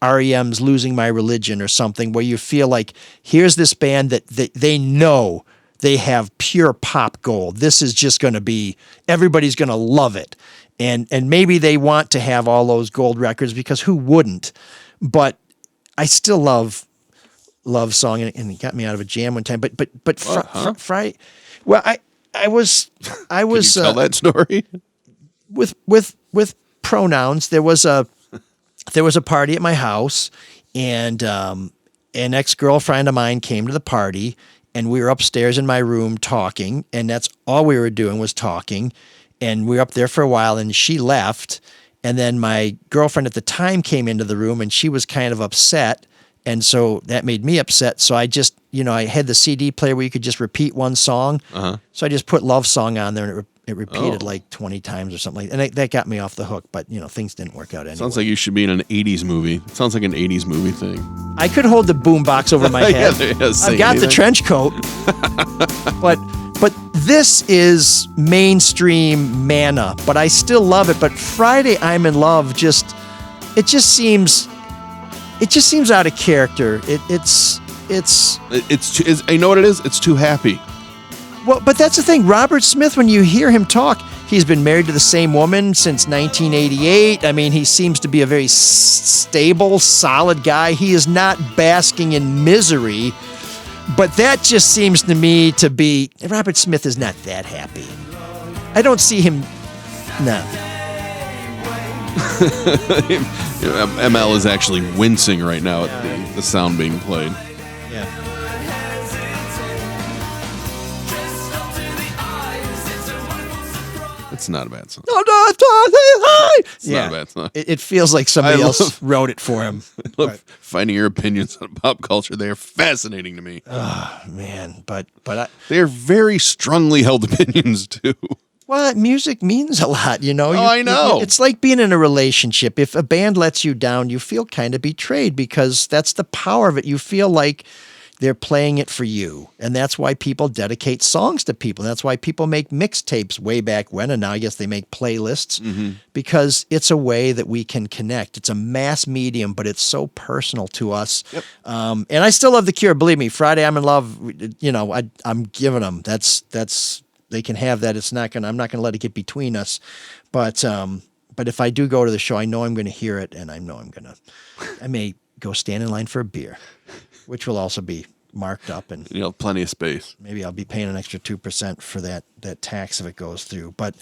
REM's Losing My Religion or something, where you feel like here's this band that they know they have pure pop gold. This is just going to be, everybody's going to love it. And maybe they want to have all those gold records, because who wouldn't? But I still love Song, and it got me out of a jam one time. But Friday, well, I was
Can you tell that story
with pronouns. There was a party at my house, and an ex-girlfriend of mine came to the party, and we were upstairs in my room talking, and that's all we were doing was talking. And we were up there for a while, and she left. And then my girlfriend at the time came into the room, and she was kind of upset. And so that made me upset. So I just, I had the CD player where you could just repeat one song. So I just put Love Song on there, and it repeated like 20 times or something. And that got me off the hook. But, things didn't work out anyway.
Sounds like you should be in an 80s movie. It sounds like an 80s movie thing.
I could hold the boombox over my head. I've got the trench coat. But this is mainstream manna. But I still love it. But Friday I'm in Love it just seems out of character. It's
I know what it is. It's too happy.
Well, but that's the thing. Robert Smith, when you hear him talk, he's been married to the same woman since 1988. I mean, he seems to be a very stable, solid guy. He is not basking in misery. But that just seems to me to be, Robert Smith is not that happy. I don't see him, no.
ML is actually wincing right now at the sound being played.
Yeah.
It's not a bad song.
It's
not a bad song.
It feels like somebody else wrote it for him.
I love finding your opinions on pop culture. They are fascinating to me.
Oh, man. But
they're very strongly held opinions, too.
Well, music means a lot,
I know.
It's like being in a relationship. If a band lets you down, you feel kind of betrayed because that's the power of it. You feel like they're playing it for you. And that's why people dedicate songs to people. That's why people make mixtapes way back when, and now I guess they make playlists because it's a way that we can connect. It's a mass medium, but it's so personal to us.
Yep.
And I still love The Cure. Believe me, Friday I'm in Love, I'm giving them. That's they can have that. I'm not gonna let it get between us. But if I do go to the show, I know I'm gonna hear it, and I know I may go stand in line for a beer, which will also be marked up, and
plenty of space.
Maybe I'll be paying an extra 2% for that tax if it goes through. But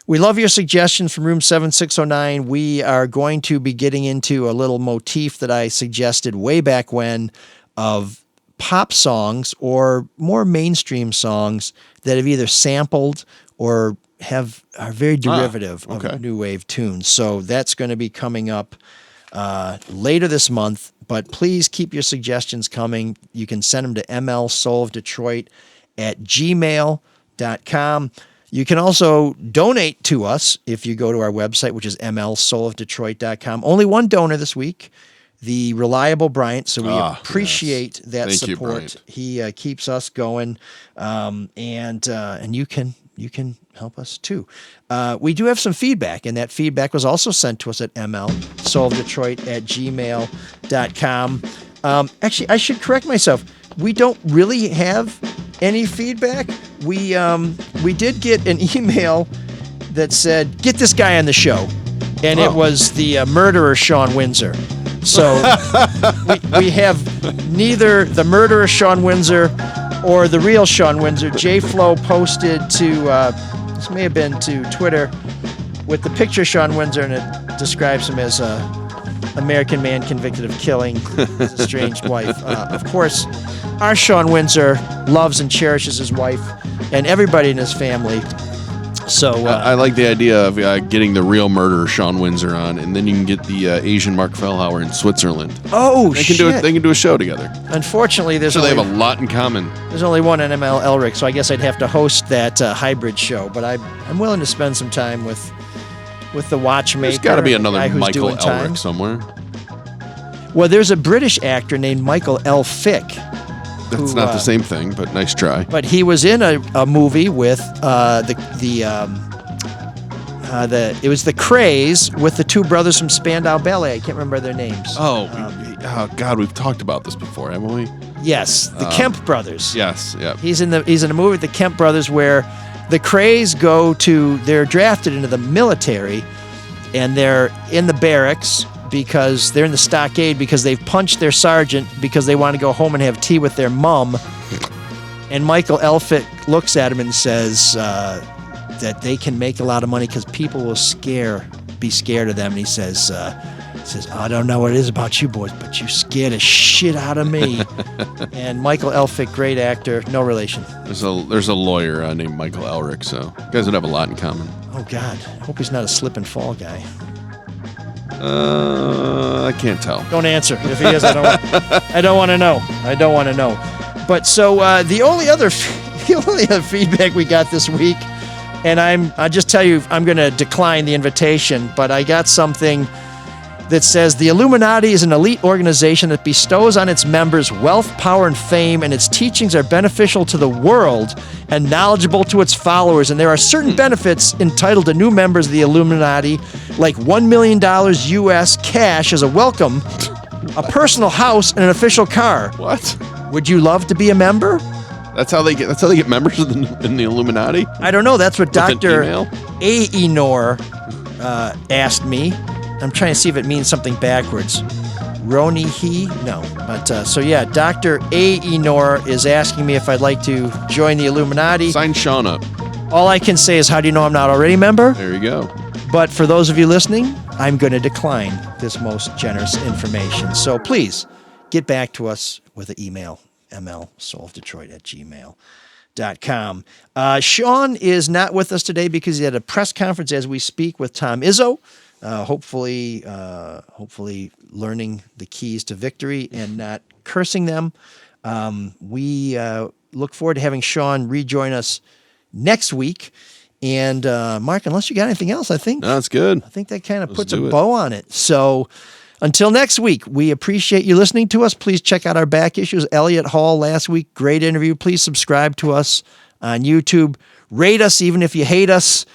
we love your suggestions from Room 7609. We are going to be getting into a little motif that I suggested way back when of pop songs or more mainstream songs that have either sampled or are very derivative of new wave tunes. So that's going to be coming up later this month. But please keep your suggestions coming. You can send them to mlsoulofdetroit@gmail.com. You can also donate to us if you go to our website, which is mlsoulofdetroit.com. Only one donor this week, the reliable Bryant. So we appreciate that
Thank
support.
You,
he keeps us going, and you can help us too. We do have some feedback, and that feedback was also sent to us at mlsoulofdetroit@gmail.com. Actually, I should correct myself. We don't really have any feedback. We did get an email that said, "Get this guy on the show," and it was the murderer Shawn Windsor. So we have neither the murderer Shawn Windsor or the real Shawn Windsor. J Flo posted to this may have been to Twitter with the picture of Shawn Windsor, and it describes him as a American man convicted of killing his estranged wife. Of course, our Shawn Windsor loves and cherishes his wife and everybody in his family. So
I like the idea of getting the real murderer Shawn Windsor on, and then you can get the Asian Mark Fellhauer in Switzerland.
Oh,
they can do a show together.
Unfortunately, they have
a lot in common.
There's only one NML Elric, so I guess I'd have to host that hybrid show. But I'm willing to spend some time with the watchmaker.
There's got to be another
Michael
Elric somewhere.
Well, there's a British actor named Michael L. Fick.
That's not the same thing, but nice try.
But he was in a movie with it was The Craze with the two brothers from Spandau Ballet. I can't remember their names.
Oh God, we've talked about this before, haven't we?
Yes, the Kemp brothers.
Yes, yeah.
He's in a movie with the Kemp brothers where the Craze they're drafted into the military, and they're in the barracks because they're in the stockade because they've punched their sergeant because they want to go home and have tea with their mom. And Michael Elphick looks at him and says that they can make a lot of money because people will be scared of them. And he says, Says, I don't know what it is about you boys, but you scare the shit out of me. And Michael Elphick, great actor, no relation.
There's a lawyer named Michael Elric, so you guys would have a lot in common.
Oh, God. I hope he's not a slip and fall guy.
I can't tell.
Don't answer. If he is, I don't want to know. I don't want to know. But so the only other feedback we got this week, and I just tell you, I'm going to decline the invitation, but I got something that says the Illuminati is an elite organization that bestows on its members wealth, power, and fame, and its teachings are beneficial to the world and knowledgeable to its followers. And there are certain benefits entitled to new members of the Illuminati, like $1 million US cash as a welcome, a personal house, and an official car.
What?
Would you love to be a member?
That's how they get members in the Illuminati?
I don't know. That's what Dr.
email?
Aenor asked me. I'm trying to see if it means something backwards. Roni he? No. But so yeah, Dr. Aenor is asking me if I'd like to join the Illuminati.
Sign Shawn up.
All I can say is, how do you know I'm not already a member?
There you go.
But for those of you listening, I'm going to decline this most generous information. So please get back to us with an email, mlsoulofdetroit@gmail.com. Shawn is not with us today because he had a press conference as we speak with Tom Izzo. Hopefully learning the keys to victory and not cursing them. We look forward to having Shawn rejoin us next week. And Mark, unless you got anything else, I think
that's good.
I think that kind of puts a bow on it. So until next week, we appreciate you listening to us. Please check out our back issues. Elliott Hall last week, great interview. Please subscribe to us on YouTube. Rate us even if you hate us.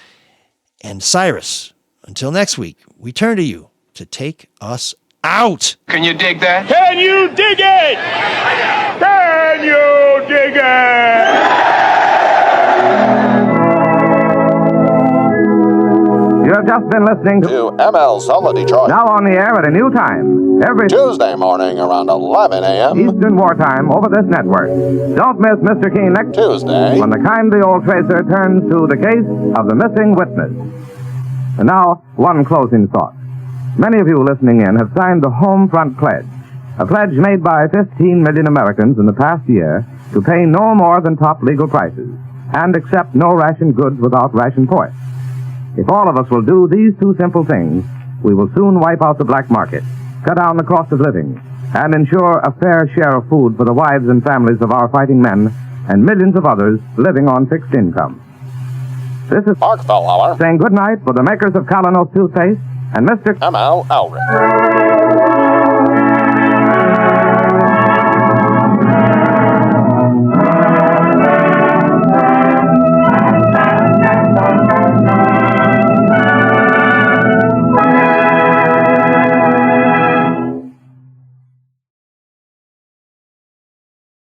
And Cyrus, until next week, we turn to you to take us out.
Can you dig that?
Can you dig it? Can you dig it?
You have just been listening to
ML Soul of Detroit.
Now on the air at a new time, every
Tuesday morning around 11 a.m.
Eastern Wartime over this network. Don't miss Mr. Keen next
Tuesday
when the kindly old tracer turns to the case of the missing witness. And now, one closing thought. Many of you listening in have signed the Home Front Pledge, a pledge made by 15 million Americans in the past year to pay no more than top legal prices and accept no ration goods without ration points. If all of us will do these two simple things, we will soon wipe out the black market, cut down the cost of living, and ensure a fair share of food for the wives and families of our fighting men and millions of others living on fixed income. This is
Mark Fellhauer
saying good night for the makers of Colonos toothpaste and Mr.
ML Elric.